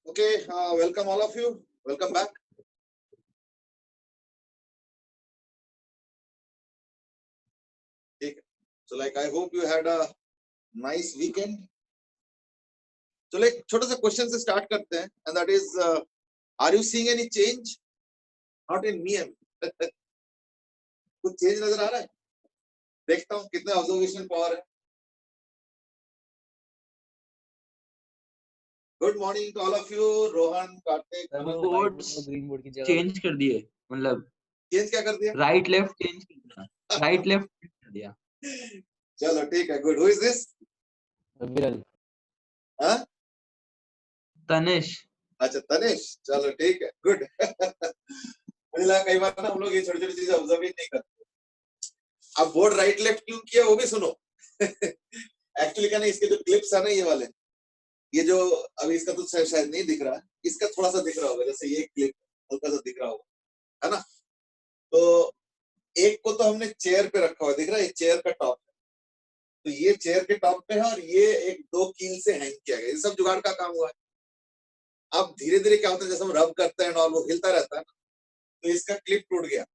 Okay, welcome all of you. Welcome back. So like I hope you had a nice weekend. So like छोटा सा question से start करते हैं and that is are you seeing any change? Not in me. कुछ change नजर आ रहा है? देखता हूँ कितना ऑब्जर्वेशन पावर है. Good morning to all of you. Rohan, Kartik, green board की जगह चेंज कर दिए, मतलब चेंज क्या कर दिया? राइट लेफ्ट चेंज कर दिया, राइट लेफ्ट कर दिया. चलो ठीक है, गुड. Who is this? विरल. हाँ, तनिष. अच्छा तनिष. चलो ठीक है, गुड. मुझे लगा कई बार ना हम लोग ये छोटी छोटी चीजें ऑब्जर्व ही नहीं करते. अब बोर्ड राइट लेफ्ट क्यों किया वो भी सुनो. एक्चुअली क्या ना, इसके जो क्लिप्स है ना, ये वाले, ये जो अभी इसका तो शायद नहीं दिख रहा है, इसका थोड़ा सा दिख रहा होगा, जैसे ये क्लिप हल्का सा दिख रहा होगा, है ना. तो एक को तो हमने चेयर पे रखा हुआ, दिख रहा है, चेयर का टॉप है. तो ये चेयर के टॉप पे है और ये एक दो कील से हैंग किया गया. ये सब जुगाड़ का काम हुआ है. अब धीरे धीरे क्या होता है, जैसे हम रब करते हैं और वो हिलता रहता है ना, तो इसका क्लिप टूट गया.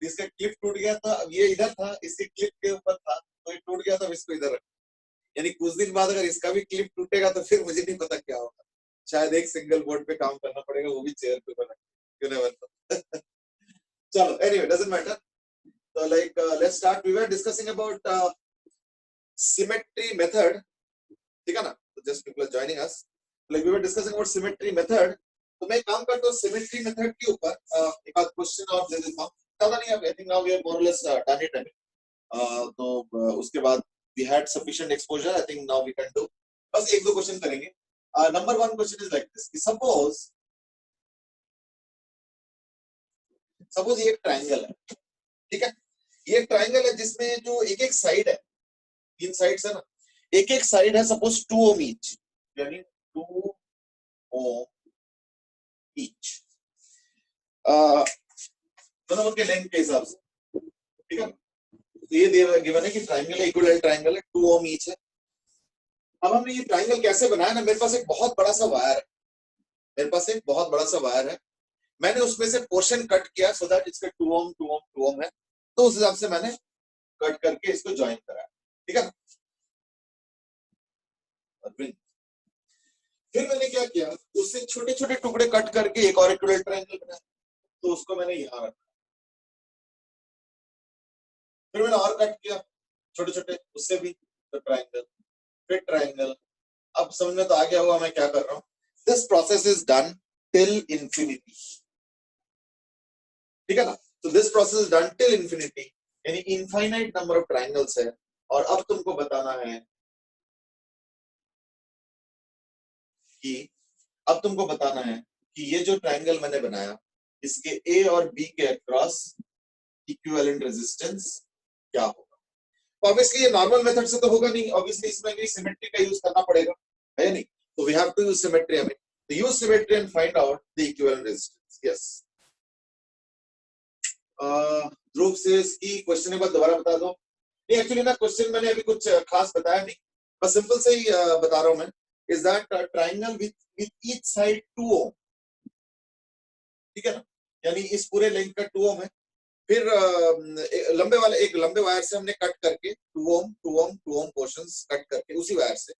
इसका क्लिप टूट गया. तो अब ये इधर था, इसके क्लिप के ऊपर था, तो ये टूट गया. तो इसको इधर रखा. यानी कुछ दिन बाद अगर इसका भी क्लिप टूटेगा तो फिर मुझे नहीं पता क्या होगा. शायद एक सिंगल बोर्ड पे काम करना पड़ेगा, वो भी चेयर पे बना. You never know. चलो, anyway, doesn't matter. So like let's start. We were discussing about symmetry method. ठीक है ना? So just people are joining us. Like we were discussing about symmetry method. तो मैं काम करता हूँ symmetry method के ऊपर. एक आध क्वेश्चन और दे देता हूँ. ज़्यादा नहीं. I think now we have more or less done it. तो उसके बाद we had sufficient exposure. I think now we can do. बस एक दो क्वेश्चन करेंगे. Number one question is like this. Suppose ये एक ट्रायंगल है. ठीक है? ये ट्रायंगल है जिसमें जो एक एक साइड है, तीन साइड्स है ना, एक एक साइड है सपोज 2 ओम ईच, यानी 2 ओम ईच, दोनों के लेंथ के हिसाब से. ठीक है. तो ये गिवन है कि ट्रायंगल है, इक्विलेटरल ट्रायंगल है, 2 ओम ईच है. अब हमने ये ट्रायंगल कैसे बनाया ना, मेरे पास एक बहुत बड़ा सा वायर है. मेरे पास एक बहुत बड़ा सा वायर है. मैंने उसमें से पोर्शन कट किया सो दैट इसका 2 ओम 2 ओम 2 ओम है. तो उस हिसाब से मैंने कट करके इसको ज्वाइन कराया. ठीक है. फिर मैंने क्या किया, उससे छोटे छोटे टुकड़े कट करके एक और इक्विलेटरल ट्रायंगल बनाया. तो उसको मैंने यहां रखा. फिर मैंने और कट किया छोटे छोटे, उससे भी तो ट्रायंगल, फिर ट्रायंगल. अब समझ में तो आ गया होगा मैं क्या कर रहा हूं. This process is done till infinity. ठीक है ना. तो this process is done till infinity, यानी इनफाइनाइट नंबर ऑफ ट्रायंगल्स है. और अब तुमको बताना है कि ये जो ट्रायंगल मैंने बनाया, इसके ए और बी के अक्रॉस इक्विवेलेंट रेजिस्टेंस क्या होगा. तो ऑब्वियसली ये नॉर्मल मेथड से तो होगा नहीं. ऑब्वियसली इसमें भी सिमेट्री का यूज करना पड़ेगा, है नहीं. तो we have to use symmetry. हमें तो use symmetry and find out the equivalent resistance. Yes. Dhruv से इसकी क्वेश्चन एक बार दोबारा बता दो. नहीं, एक्चुअली ना क्वेश्चन मैंने अभी कुछ खास बताया नहीं, बस सिंपल से ही बता रहा हूं मैं. Is that triangle with each side 2 ओम. ठीक है ना. यानी इस पूरे लेंथ का 2 ओम है. फिर एक लंबे वायर से हमने कट करके 2 ओम 2 ओम 2 ओम पोर्शंस कट करके उसी वायर से,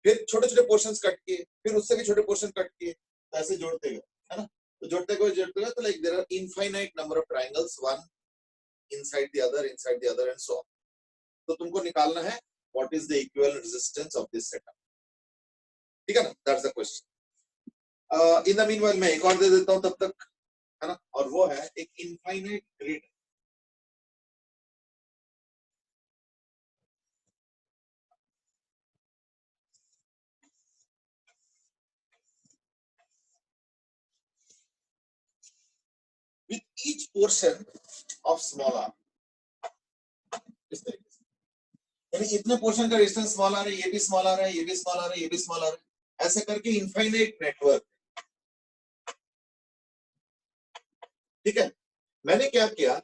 फिर छोटे छोटे पोर्शंस कट किए, फिर उससे भी छोटे पोर्शन कट किए. तो ऐसे जोड़ते गए, है ना. तो जोड़ते गए तो like there are infinite number of triangles, one inside the other and so on. तो तुमको निकालना है what is the equivalent resistance of this setup. ठीक है ना. That's the question. In the meanwhile मैं एक और दे देता हूं तब तक, है ना. और वो है एक infinite grid. with each portion of small r. इस तरीके से, यानी इतने पोर्शन का रेजिस्टेंस स्मॉल आ रहा है, ये भी स्मॉल आ रहा है, ये भी स्मॉल आ रहा है, ये भी स्मॉल आ रहा है, ऐसे करके इनफाइनाइट नेटवर्क. ठीक है. मैंने क्या किया,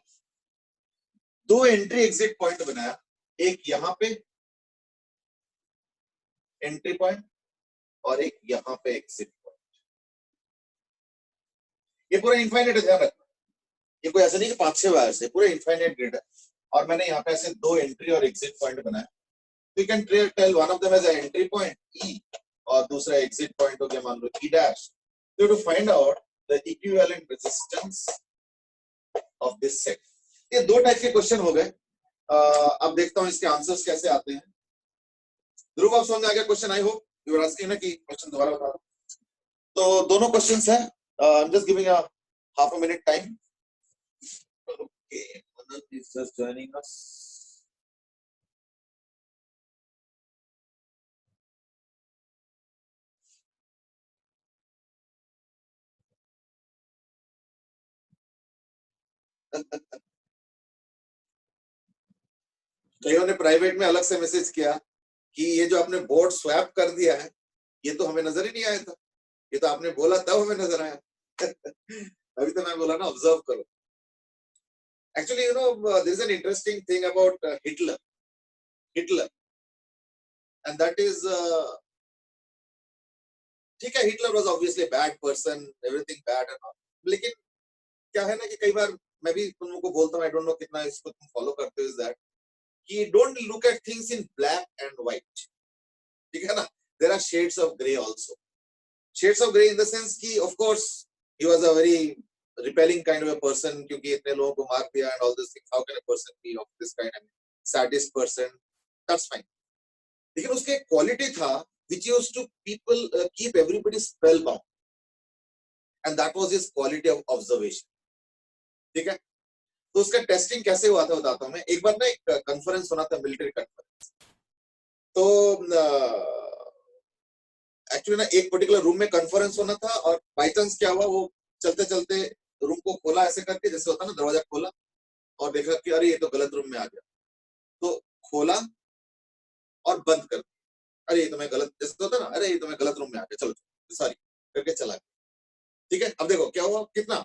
दो एंट्री एग्जिट पॉइंट बनाया. एक यहां पे एंट्री पॉइंट और एक यहाँ पे एग्जिट पॉइंट। ये पूरा इनफाइनाइट है, ध्यान रखना, ये कोई ऐसा नहीं कि 5-6 वायर्स है, पूरा इनफाइनाइट ग्रिड है। और मैंने यहाँ पे ऐसे 2 एंट्री और एग्जिट पॉइंट बनाया। You can tell one of them as an entry point E और दूसरा exit point हो गया मान लो E dash. So to find out the equivalent resistance of this set. ये 2 टाइप के क्वेश्चन हो गए। अब देखता हूँ इसके आंसर्स कैसे आते हैं। ध्रुव आप समझ में आ गया question? I hope you are asking ना कि क्वेश्चन दोबारा बता दो। तो दोनों क्वेश्चंस हैं। आई am just giving a half a minute time. Okay, Manan is just joining us. कईयों ने प्राइवेट में अलग से मैसेज किया कि ये जो आपने बोर्ड स्वैप कर दिया है ये तो हमें नजर ही नहीं आया था, ये तो आपने बोला तब हमें नजर आया। अभी तो मैं बोला ना ऑब्जर्व करो। Actually you know there is an interesting thing about Hitler and that is ठीक है, Hitler was obviously bad person, everything bad and all, लेकिन क्या है ना कि कई बार मैं भी तुम लोगों को बोलता हूँ, आई डोंट नो कितना इसको तुम फॉलो करते हो, इज दैट कि don't look at things in black and white, ठीक है ना, there are shades of grey also. Shades of grey in the sense कि of course he was a very repelling kind of a person क्योंकि इतने लोगों को मार दिया and all these things. How can a person be of this kind? I mean, sadist person. That's fine. लेकिन उसके एक quality था which used to people keep everybody spellbound, and that was his quality of observation. ठीक है? तो उसका testing कैसे हुआ था बताता हूँ मैं। एक बार ना एक कॉन्फ्रेंस होना था, मिलिट्री कॉन्फ्रेंस। तो एक्चुअली ना एक पर्टिकुलर रूम में कॉन्फ्रेंस होना था और बाय चांस क्या हुआ, वो चलते चलते रूम को खोला ऐसे करके, जैसे होता ना दरवाजा खोला और देखा कि अरे ये तो गलत रूम में आ गया, तो खोला और बंद कर दिया। अरे ये तो मैं गलत, जैसे होता ना, अरे ये तो मैं गलत रूम में आ गया, चलो सॉरी करके चला गया। ठीक है, अब देखो क्या हुआ, कितना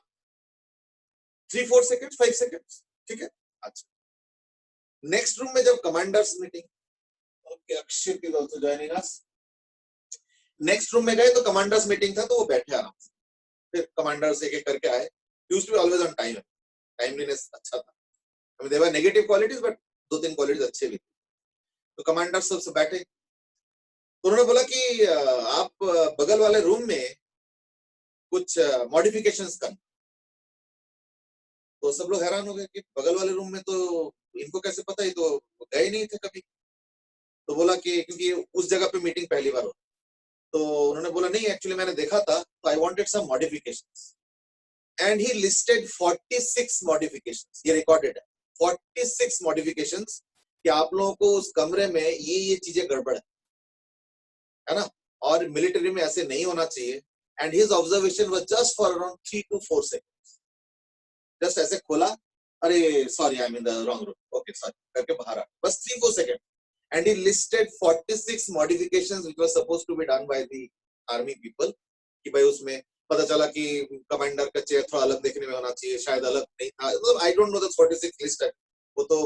3-4 सेकेंड 5 सेकेंड, ठीक है। अच्छा, नेक्स्ट रूम में जब commanders meeting, okay Akshit is also joining us. Next room में गए तो कमांडर्स मीटिंग था, तो वो बैठे आराम से, फिर कमांडर्स एक एक करके आए। Used to be always on time, timeliness अच्छा था। I mean there were negative qualities but 2-3 qualities अच्छे भी थे। तो कमांडर्स सब बैठे, तो उन्होंने बोला कि आप बगल वाले रूम में कुछ मॉडिफिकेशंस कर। तो सब लोग हैरान हो गए कि बगल वाले रूम में तो इनको कैसे पता, ही तो गए नहीं थे कभी। तो बोला कि क्योंकि उस जगह पे मीटिंग पहली बार हो, तो उन्होंने बोला नहीं एक्चुअली मैंने देखा था, तो I wanted some modifications and he listed 46 modifications. ये रिकॉर्डेड है, 46 मॉडिफिकेशंस कि आप लोगों को उस कमरे में ये चीजें गड़बड़ है ना, और मिलिट्री में ऐसे नहीं होना चाहिए। And his observation was just for around 3 to 4 seconds. Just ऐसे खोला, अरे sorry I am in the wrong room, okay sorry करके बाहर आ, बस 3-4 second. And he listed 46 modifications which were supposed to be done by the army people. कि भाई उसमें पता चला कि कमांडर का चेयर थोड़ा अलग देखने में होना चाहिए, शायद अलग नहीं था, मतलब I don't know the 46 list है, वो तो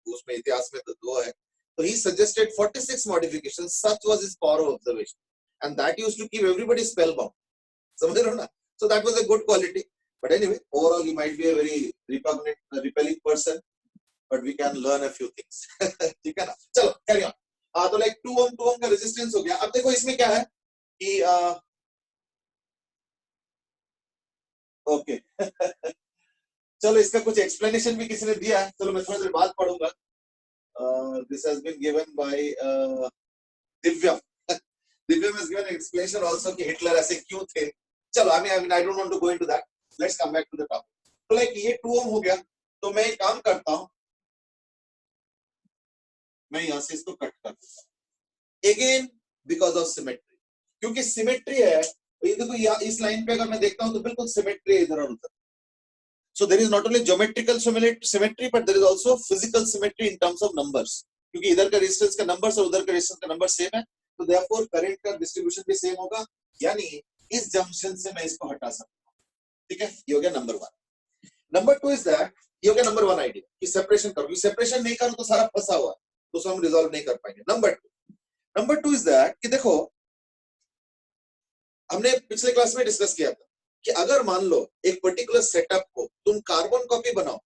उसमें इतिहास में तो वो है। तो he suggested 46 modifications. Such was his power of observation, and that used to keep everybody spellbound. समझ रहे हो ना? So that was a good quality. But anyway, overall he might be a very repugnant, repelling person. But we can learn a few things. ठीक है ना, चलो carry on. तो like 2 ohm का रेजिस्टेंस हो गया। अब देखो इसमें क्या है कि ओके चलो इसका कुछ एक्सप्लेनेशन भी किसी ने दिया है, चलो मैं थोड़ी देर बाद पढ़ूंगा। This has been given by Divyam. Divyam has given an explanation also कि हिटलर ऐसे क्यों थे। चलो I mean I don't want to go into that. Let's come back to the topic. तो like ये 2 ohm हो गया, तो मैं एक काम करता हूँ, मैं यहां से इसको कट कर देता हूं। अगेन बिकॉज ऑफ सिमेट्री, क्योंकि सिमेट्री है। ये देखो इस लाइन पे अगर मैं देखता हूं तो बिल्कुल सिमेट्री है इधर और उधर। So there is not only geometrical symmetry but there is also physical symmetry in terms of numbers, क्योंकि इधर का रेजिस्टेंस का नंबर और उधर का रेजिस्टेंस का नंबर सेम है, तो देयरफॉर करंट का डिस्ट्रीब्यूशन भी सेम होगा। यानी इस जंक्शन से मैं इसको हटा सकता हूं। ठीक है, ये हो गया नंबर 1। नंबर 2 इज दैट, ये हो गया नंबर 1 आइडिया कि सेपरेशन करो। सेपरेशन नहीं करो तो सारा फंसा हुआ है, तो हम रिजॉल्व नहीं कर पाएंगे। नंबर 2 इज दैट कि देखो हमने पिछले क्लास में डिस्कस किया था कि अगर मान लो एक पर्टिकुलर सेटअप को तुम कार्बन कॉपी बनाओ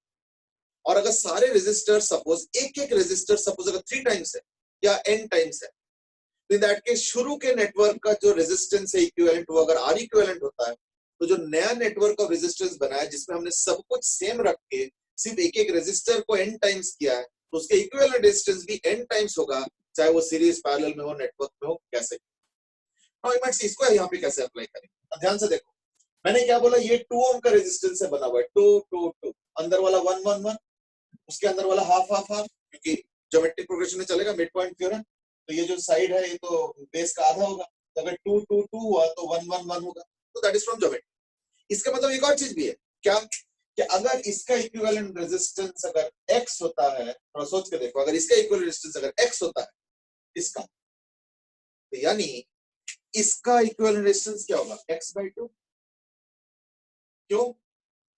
और अगर सारे रेजिस्टर सपोज एक रेजिस्टर सपोज अगर 3 टाइम्स है या n टाइम्स है, तो इन दैट केस शुरू के नेटवर्क का जो रेजिस्टेंस है इक्विवेलेंट, वो अगर R इक्विवेलेंट होता है, तो जो नया नेटवर्क ऑफ रेजिस्टेंस बना है जिसमें हमने सब कुछ सेम रख के सिर्फ एक रेजिस्टर को n टाइम्स किया है, तो उसके इक्विवेलेंट रेजिस्टेंस भी n टाइम्स होगा, चाहे वो सीरीज पैरेलल में हो, नेटवर्क में हो, कैसे। नाउ यू माइट सी इसको यहाँ पे कैसे अप्लाई करें। ध्यान से देखो, मैंने क्या बोला, ये 2 ओम का रेजिस्टेंस से बना हुआ है, 2 2 2, अंदर वाला 1 1 1, उसके अंदर वाला हाफ हाफ हाफ, क्योंकि ज्योमेट्रिक प्रोग्रेशन में चलेगा मिड पॉइंट थ्योरम, तो ये जो साइड है ये तो बेस का आधा होगा, तो अगर 2 2 2 हुआ तो 1 1 1 होगा, तो दैट इज फ्रॉम ज्योमेट्री। इसका मतलब एक और चीज भी है क्या, कि अगर इसका इक्विवेलेंट रेजिस्टेंस अगर x होता है, थोड़ा सोच के देखो, अगर इसका इक्विवेलेंट रेजिस्टेंस अगर x होता है इसका, तो यानी इसका इक्विवेलेंट रेजिस्टेंस क्या होगा, x/2। क्यों?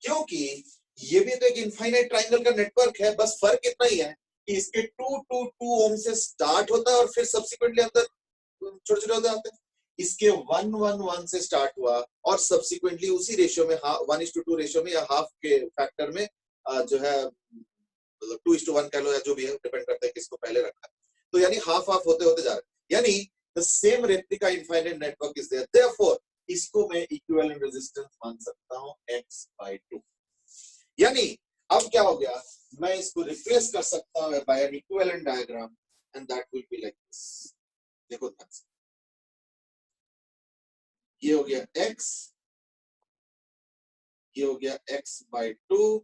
क्योंकि ये भी तो एक इनफाइनाइट ट्राइंगल का नेटवर्क है, बस फर्क इतना ही है कि इसके 2 2 2 ओम से स्टार्ट होता है और फिर सब्सिक्वेंटली अंदर छोटे छोटे होते जाते हैं। इसके 1 1 1 से स्टार्ट हुआ और सब्सिक्वेंटली उसी रेशियो में 1:2 रेशियो में या हाफ के फैक्टर में जो है मतलब 2:1 कह लो या जो भी है, डिपेंड करता है किसको पहले रखा है, तो यानी हाफ हाफ होते होते जा रहा है, यानी the same replica infinite network is there, therefore इसको मैं इक्विवेलेंट रेजिस्टेंस मान सकता हूं x/2। यानी अब क्या हो गया, मैं इसको रिप्लेस कर सकता हूं by an equivalent diagram and that will be like this. देखो ध्यान से, ये हो गया x, ये हो गया x/2,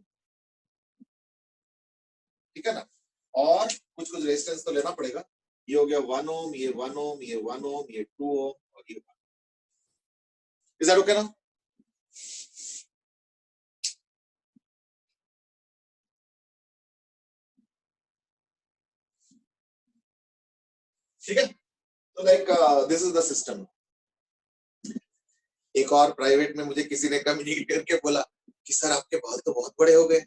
ठीक है ना, और कुछ कुछ रेजिस्टेंस तो लेना पड़ेगा, ये हो गया 1 ओम, ये 1 ओम, ये 1 ओम, ये 2 ओम और ये 1। इज दैट ओके ना? ठीक है, तो like this is the system. एक और प्राइवेट में मुझे किसी ने कम्युनिकेट करके बोला कि सर आपके बाल तो बहुत बड़े हो गए,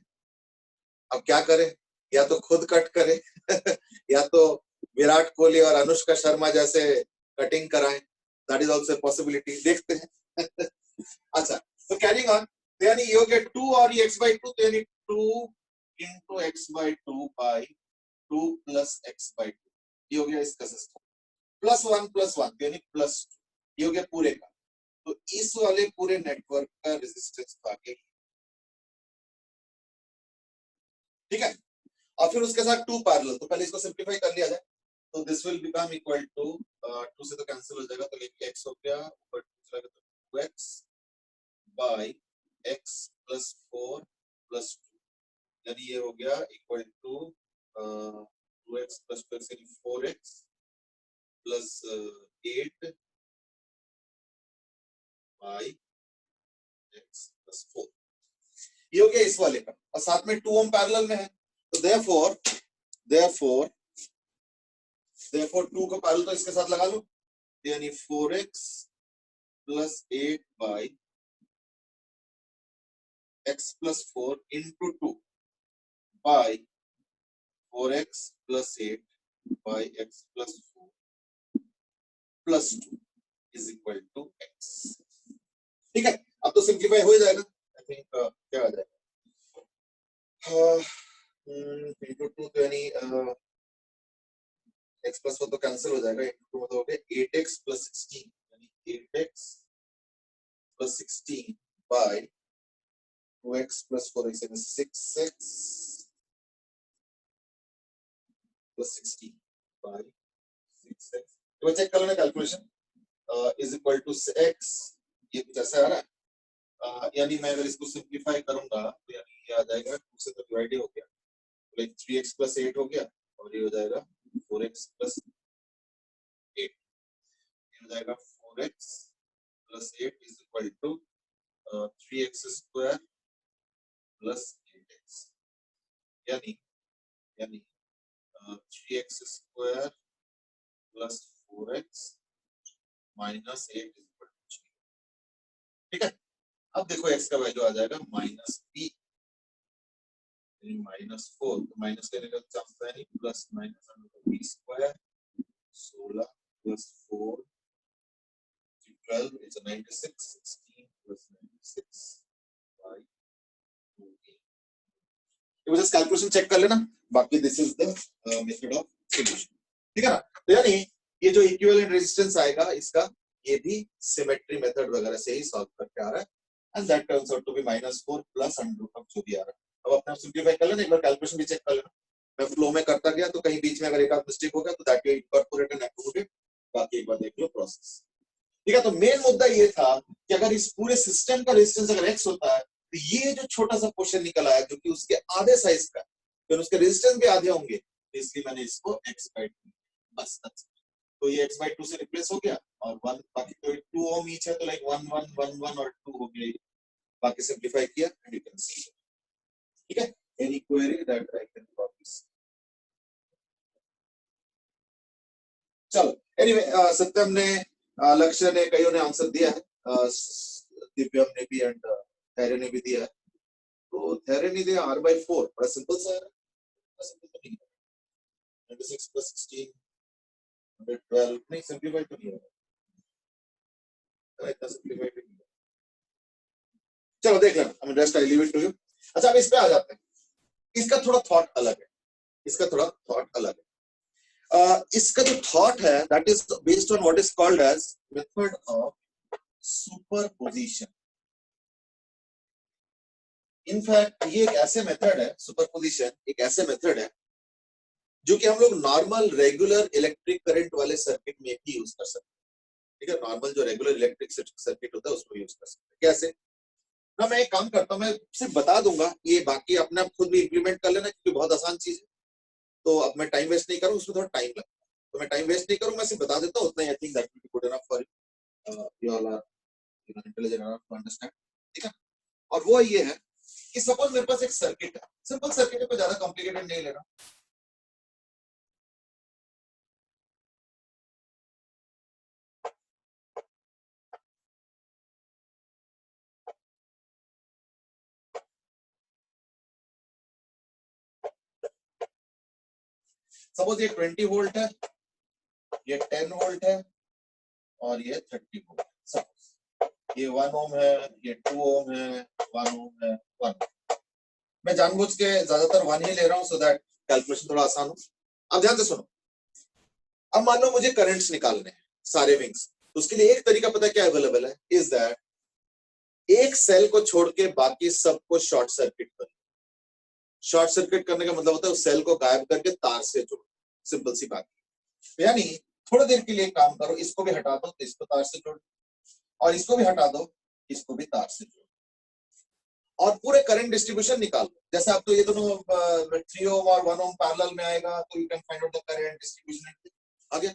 अब क्या करें, या तो खुद कट करें या तो विराट कोहली और अनुष्का शर्मा जैसे कटिंग कराएं, दैट इज आल्सो पॉसिबिलिटी, देखते हैं अच्छा, तो कैरिंग ऑन, तो यानी ये हो गया 2 और ये x/2, तो यानी 2 into x/2 by 2 plus x/2, ये हो गया इसका सिस्टम, +1 यानी +2, ये हो गया पूरे का, तो इस वाले पूरे नेटवर्क का रेजिस्टेंस तो आगे, ठीक है, और फिर उसके साथ 2 पैरेलल, तो पहले इसको सिंपलीफाई कर लिया जाए, तो this will become equal to 2 से तो कैंसिल हो जाएगा, तो लेके x हो गया ऊपर 2 चला गया, तो 2x bye x plus 4 plus 2, यानी ये हो गया इक्वल टू 2x प्लस 2 यानी 4x plus 8 by x plus 4, ये हो गया इस वाले का, और साथ में 2 ओम पैरेलल में है, तो therefore 2 का पैरेलल तो इसके साथ लगा लो, यानी 4x plus 8 by x plus 4 into 2 by 4x plus 8 by x plus 4 plus 2 is equal to x। ठीक है, अब तो सिंप्लीफाई हो जाएगा, आई थिंक क्या आ जाएगा, इंटू 2 तो यानी x प्लस 4 तो कैंसिल हो जाएगा, इंटू 2 मतलब हो गया 8x प्लस 16, यानी 8x plus 16 by 2x plus 4 is 6x plus 16 by 6x, तो चेक कर लेना calculation, is equal to x, ये कुछ ऐसा आ रहा है, यानी मैं अगर इसको सिंप्लीफाई करूंगा तो यानी ये आ जाएगा 2 से तो डिवाइड हो गया, लाइक 3x plus 8 हो गया, और ये हो जाएगा 4x plus 8, ये हो जाएगा 4x plus 8 is equal to 3x square plus 8x, यानी 3x square plus 4x minus 8 is equal to 0, ठीक है, अब देखो x का वैल्यू आ जाएगा -b, -4, तो माइनस लेने का चांस है नहीं, plus minus b square 16 plus 4 12 is a 96 16 plus 96 by 2a. ये मुझे कैलकुलेशन चेक कर लेना, बाकी this is the method of solution, ठीक है ना। तो यानी ये जो इक्विवेलेंट रेजिस्टेंस आएगा इसका ये भी सिमेट्री मेथड वगैरह से ही सॉल्व करके आ रहा है, and that turns out to be -4 plus under root of जो भी आ रहा है। अब अपने आप सिंपलीफाई कर लेना, एक बार कैलकुलेशन भी चेक कर लेना। मैं फ्लो में करता गया तो कहीं बीच में अगर एक आध मिस्टेक हो गया तो that you incorporate and accommodate, बाकी एक बार देख लो प्रोसेस, ठीक है। तो मेन मुद्दा ये था कि अगर इस पूरे सिस्टम का रेजिस्टेंस अगर x होता है तो ये जो छोटा सा पोर्शन निकल आया जो कि उसके आधे साइज का, फिर उसके रेजिस्टेंस भी आधे होंगे, तो इसलिए मैंने इसको x/2 बस, तो ये x/2 से रिप्लेस हो गया, और 1 बाकी तो 2 ओम ईच है तो लाइक 1 1 1 1 और 2 हो गया, बाकी सिंपलीफाई किया एंड यू कैन सी, ठीक है। Any query that I can problem. चलो एनीवे सत्यम ने, लक्ष्य ने, कईयों ने आंसर दिया है, दिव्यम ने भी एंड धैर्य ने भी दिया है। तो धैर्य ने दिया r/4, बड़ा सिंपल सा है, सिंपल तो नहीं है, 96 plus 16 112 नहीं, सिंपलीफाई तो नहीं होगा, इतना सिंपलीफाई भी नहीं है। चलो देख लेना, I mean rest I leave it to you. अच्छा अब इस पे आ जाते हैं, इसका थोड़ा थॉट अलग है, इसका थोड़ा थॉट अलग है। इसका जो थॉट है that is based on what is called as method of superposition. In fact ये एक ऐसे मेथड है, सुपरपोजिशन एक ऐसे मेथड है जो कि हम लोग नॉर्मल रेगुलर इलेक्ट्रिक करंट वाले सर्किट में भी यूज कर सकते हैं, ठीक है। नॉर्मल जो रेगुलर इलेक्ट्रिक सर्किट होता है उसको यूज कर सकते हैं। कैसे ना, मैं एक काम करता हूं, मैं सिर्फ बता दूंगा, ये बाकी अपने आप खुद भी इंप्लीमेंट कर लेना क्योंकि बहुत आसान चीज है। तो अब मैं टाइम वेस्ट नहीं करूं, उसमें थोड़ा टाइम लगता है, तो मैं टाइम वेस्ट नहीं करूं, मैं सिर्फ बता देता हूं उतना ही। I think that will be good enough for you all are intelligent enough to understand, ठीक है। और वो ये है कि सपोज मेरे पास एक सर्किट है, सिंपल सर्किट है, कोई ज्यादा कॉम्प्लिकेटेड नहीं लेना। सपोज ये 20 वोल्ट है, ये 10 वोल्ट है और ये 30 वोल्ट। सपोज ये 1 ओम है, ये 2 ओम है, 1 ओम है, 1। मैं जानबूझ के ज्यादातर 1 ही ले रहा हूं सो दैट कैलकुलेशन थोड़ा आसान हो। अब ध्यान से सुनो, अब मान लो मुझे करंट्स निकालने हैं सारे विंग्स, तो उसके लिए एक तरीका पता क्या अवेलेबल है, इज दैट एक सेल को छोड़ के बाकी सबको शॉर्ट सर्किट कर। शॉर्ट सर्किट करने का मतलब होता है उस सेल को गायब करके तार से जोड़, सिंपल सी बात। यानी थोड़ी देर के लिए काम करो, इसको भी हटा दो तो इसको तार से जोड़, और इसको भी हटा दो इसको भी तार से जोड़, और पूरे करंट डिस्ट्रीब्यूशन निकालो। जैसे आप तो ये दोनों 3 ओम और 1 ओम पैरेलल में आएगा तो you can find out the current distribution. आगे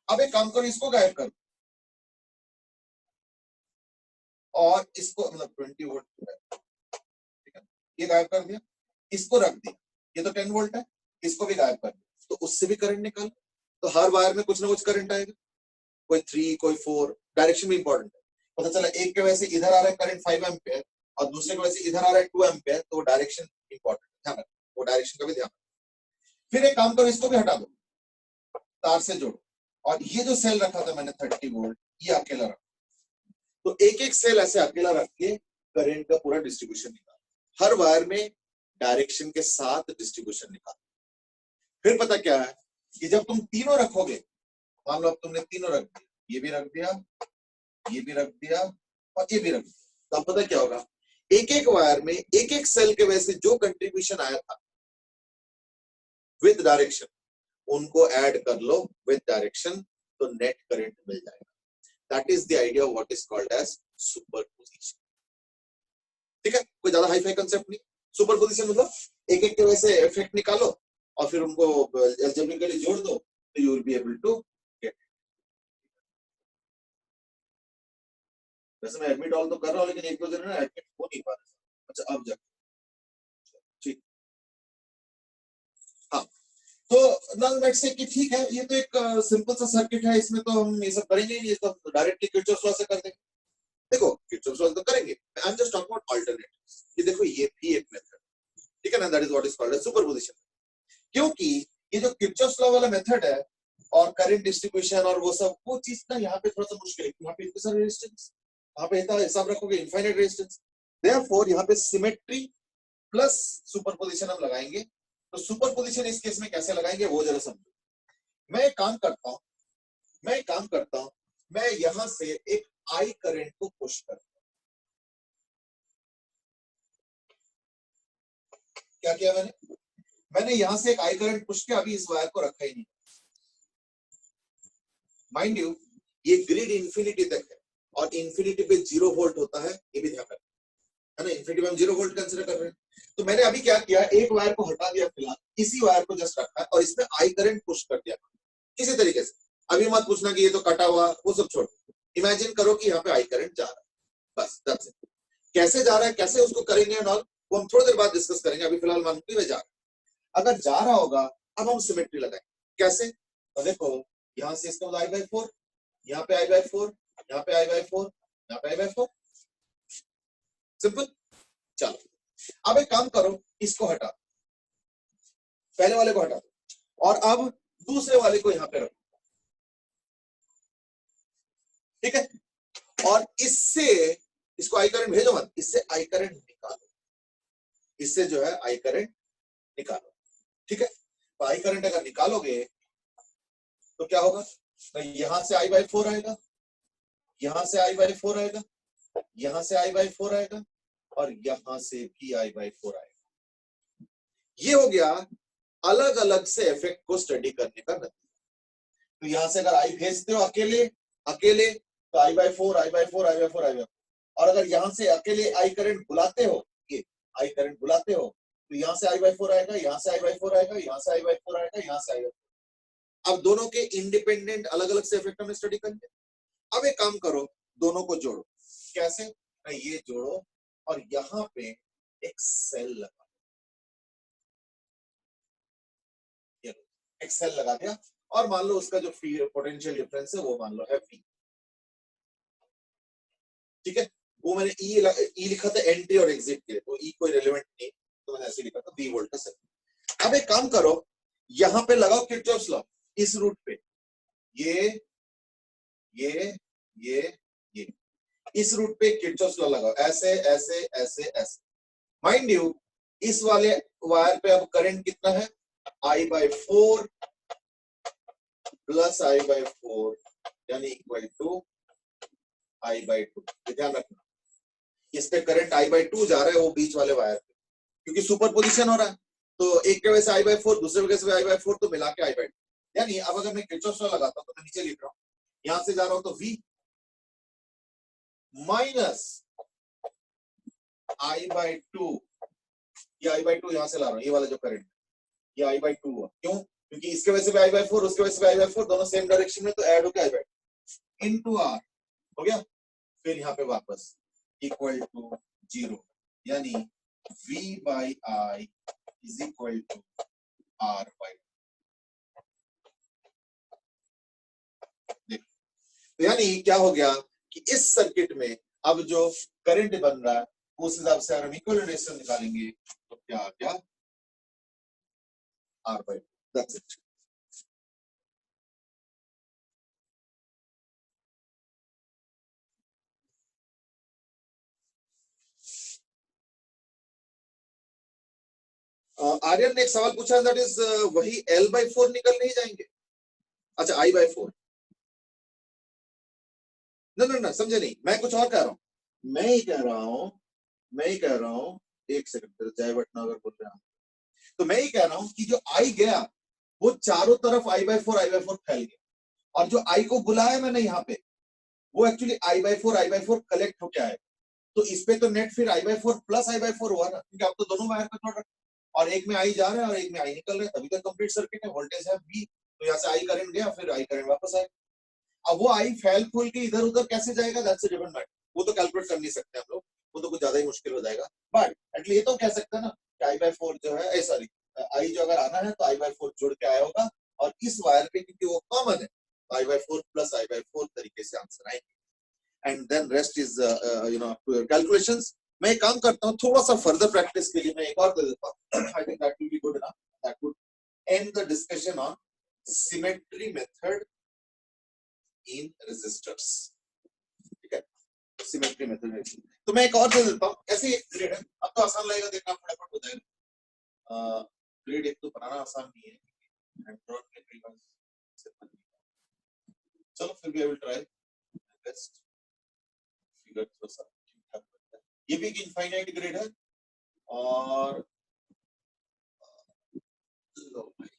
अब एक काम करो, इसको गायब कर दो और इसको, मतलब 20 वोल्ट, ठीक है, ये गायब कर दिया, इसको रख दिया, ये तो 10 वोल्ट है, इसको भी गायब कर दिया, तो उससे भी करंट निकालो। तो हर वायर में कुछ ना कुछ करंट आएगा, कोई 3 कोई 4, डायरेक्शन भी इंपॉर्टेंट है। पता चला एक के वजह से इधर आ रहा है करंट 5 एम्पियर और दूसरे की वजह से इधर आ रहा है 2 एम्पियर, तो डायरेक्शन इंपॉर्टेंट है, ध्यान रखो, वो डायरेक्शन का भी ध्यान रखो। फिर एक काम करो, इसको भी हटा दो, तार से जोड़ो, और ये जो सेल रखा था मैंने 30 वोल्ट, ये अकेला रखो। तो एक एक सेल ऐसे अकेला रख के करंट का पूरा डिस्ट्रीब्यूशन निकालो, हर वायर में डायरेक्शन के साथ डिस्ट्रीब्यूशन निकालो। फिर पता क्या है कि जब तुम तीनों रखोगे, मान लो अब तुमने तीनों रख दिया, ये भी रख दिया, ये भी रख दिया और ये भी रख दिया, तो अब पता क्या होगा, एक एक वायर में एक एक सेल के वजह से जो कंट्रीब्यूशन आया था विद डायरेक्शन, उनको ऐड कर लो विद डायरेक्शन, तो नेट करंट मिल जाएगा। That is the idea what is called as superposition, ठीक है। कोई ज्यादा हाई फाई कंसेप्ट नहीं। सुपरपोजिशन मतलब एक एक के वजह से इफेक्ट निकालो और फिर उनको अलजेब्रिकली जोड़ दो, तो you will be able to get. वैसे मैं एडमिट ऑल तो कर रहा हूं, लेकिन एक दो जन ना एडमिट हो नहीं पा रहे। अच्छा अब जाके ठीक, हाँ। तो नल मेट से कि ठीक है, ये तो एक सिंपल सा सर्किट है, इसमें तो हम ये सब करेंगे नहीं, ये तो डायरेक्टली किरचॉफ लॉ से कर देंगे। देखो किरचॉफ लॉ तो करेंगे, I am just talking about alternative. ये देखो ये भी एक मेथड, ठीक है ना, that is what is called as superposition. क्योंकि ये जो किरचॉफ लॉ वाला मेथड है और करंट डिस्ट्रीब्यूशन और वो सब, वो चीज ना यहाँ पे थोड़ा सा मुश्किल है। यहाँ पे इतने सारे रेजिस्टेंस, यहाँ पे हिसाब रखोगे इनफाइनाइट रेजिस्टेंस। देयरफॉर यहाँ पे सिमेट्री प्लस सुपरपोजिशन हम लगाएंगे। तो सुपरपोजिशन इस केस में कैसे लगाएंगे वो जरा समझो। मैं एक काम करता हूं, मैं यहां से एक आई करंट को पुश करता हूं। क्या किया मैंने यहां से एक आई करंट पुश किया, अभी इस वायर को रखा ही नहीं। माइंड यू, ये ग्रिड इंफिनिटी तक है और इंफिनिटी पे 0 वोल्ट होता है, ये भी ध्यान रखना है ना। इंफिनिटी में हम 0 वोल्ट कंसीडर कर रहे हैं। तो मैंने अभी क्या किया, एक वायर को हटा दिया फिलहाल, इसी वायर को जस्ट रखा है और इसमें आई करंट पुश कर दिया किसी तरीके से। अभी मत पूछना कि ये तो कटा हुआ, वो सब छोड़। इमेजिन करो कि यहाँ पे आई करंट जा रहा है, बस दैट्स इट। कैसे जा रहा है, कैसे उसको करेंगे और वो हम थोड़ी देर बाद डिस्कस करेंगे। अभी फिलहाल मान लो जा रहा है। अगर जा रहा होगा, अब हम सिमेट्री लगाएंगे। कैसे? तो देखो, यहाँ से इसका आई बाई 4, यहाँ पे आई बाई 4, यहाँ पे आई बाई 4, यहाँ पे आई बाई 4, सिंपल। चलो अब एक काम करो, इसको हटा, पहले वाले को हटा दो और अब दूसरे वाले को यहां पे रखो, ठीक है। और इससे इसको आई करंट भेजो मत, इससे आई करंट निकालो, इससे जो है आई करंट निकालो, ठीक है। तो आई करंट अगर निकालोगे तो क्या होगा, तो यहां से आई बाई 4 आएगा, यहां से आई बाई 4 आएगा, यहां से आई बाई 4 आएगा और यहां से भी आई बाई 4 आएगा। ये हो गया अलग अलग से इफेक्ट को स्टडी करने का नतीजा। तो यहां से अगर आई भेजते हो अकेले अकेले तो I by 4, I by 4, I by 4, I by 4। और अगर यहां से अकेले आई करंट बुलाते हो, ये आई करंट बुलाते हो, तो यहां से आई बाई 4 आएगा, यहां से आई बाई 4 आएगा, यहां से आई बाई 4 आएगा, यहां से आई बाई 4। अब दोनों के इंडिपेंडेंट अलग अलग से इफेक्ट हमें स्टडी करेंगे। अब एक काम करो, दोनों को जोड़ो। कैसे? ये जोड़ो और यहां पे एक सेल लगा, एक सेल लगा दिया और मान लो उसका जो पोटेंशियल डिफरेंस है वो मान लो है V, ठीक है। वो मैंने ई लिखा था एंट्री और एग्जिट के लिए, तो ई कोई रिलेवेंट नहीं, तो मैंने ऐसे लिखा था V वोल्ट का सेल। अब एक काम करो, यहां पे लगाओ किरचॉफ्स लॉ इस रूट पे, ये इस रूट पे किरचॉफ्स लॉ लगाओ, ऐसे ऐसे ऐसे ऐसे। माइंड यू, इस वाले वायर पे अब करंट कितना है, I by 4 plus I by 4 यानी इक्वल टू I बाई 2। ध्यान रखना, इस पे करंट I बाई 2 जा रहा है, वो बीच वाले वायर पे, क्योंकि सुपरपोजिशन हो रहा है। तो एक के वजह से I बाई 4, दूसरे वजह से I बाई 4, तो मिला के I बाई 2। यानी अब अगर मैं किरचॉफ्स लॉ लगाता हूं तो मैं नीचे लिख रहा हूं, यहां से जा रहा हूं तो V माइनस I बाई 2, ये I बाई 2 यहां से ला रहा हूं, ये वाला जो करंट ये I बाई 2 हुआ। क्यों? क्योंकि इसके वजह से भी I बाई 4, उसके वजह से भी I बाई 4, दोनों सेम डायरेक्शन में, तो ऐड होकर I बाई 2 इनटू R हो गया। फिर यहाँ पे वापस इक्वल टू 0, यानी V by I is equal to R by. तो यानी क्या हो गया कि इस सर्किट में अब जो करंट बन रहा है उस हिसाब से अगर हम इक्विवेलेंट रेजिस्टेंस निकालेंगे तो क्या आ गया, R by. That's it. Aryan ने एक सवाल पूछा, दैट इज वही L बाई 4 निकल नहीं जाएंगे? अच्छा, I बाई 4। ना समझे नहीं, मैं कुछ और कह रहा हूँ। मैं ही कह रहा हूँ, एक सेकंड, जय भटनागर बोल रहा हूँ। तो मैं ही कह रहा हूँ कि जो I गया वो चारों तरफ I बाई 4 फैल गया, और जो I को बुलाया मैंने यहाँ पे वो एक्चुअली I बाई 4 कलेक्ट होके आया। तो इस पे तो नेट फिर I by 4 plus I by 4 हुआ ना, क्योंकि आप तो दोनों वायर पे जोड़ रहे हैं और एक में I जा रहा है और एक में I निकल रहा है, तभी तो कंप्लीट सर्किट है। वोल्टेज है V, तो यहाँ से I करंट गया, फिर I करंट वापस आया। अब वो I फैल फूल के इधर उधर कैसे जाएगा, दैट्स अ डिफरेंट मैटर, वो तो कैलकुलेट कर नहीं सकते हम लोग, वो तो कुछ ज्यादा ही मुश्किल हो जाएगा। बट एटलीस्ट ये तो कह सकते हैं ना कि I बाई 4 जो है, सॉरी, I जो अगर आना है तो I बाई 4 जुड़ के आया होगा, और इस वायर पे क्योंकि वो कॉमन है तो I by 4 plus I by 4 तरीके से आंसर आएंगे। And then rest is up to your calculations. मैं एक काम करता हूँ, थोड़ा सा फर्दर प्रैक्टिस के लिए मैं एक और दे देता हूँ। I think that will be good enough, that would end the discussion on symmetry method in resistors. ठीक है, सिमेट्री मेथड। तो मैं एक और दे देता हूँ, ऐसे ही एक ग्रेड है, अब तो आसान लगेगा, देखना फटाफट हो जाएगा। ग्रेड एक तो बनाना आसान नहीं है, एंड्रॉइड में कई बार चलो फिर भी I will try best figure थोड़ा सा ठीक ठाक बनता है। ये भी एक इनफाइनाइट ग्रेड है और लो भाई,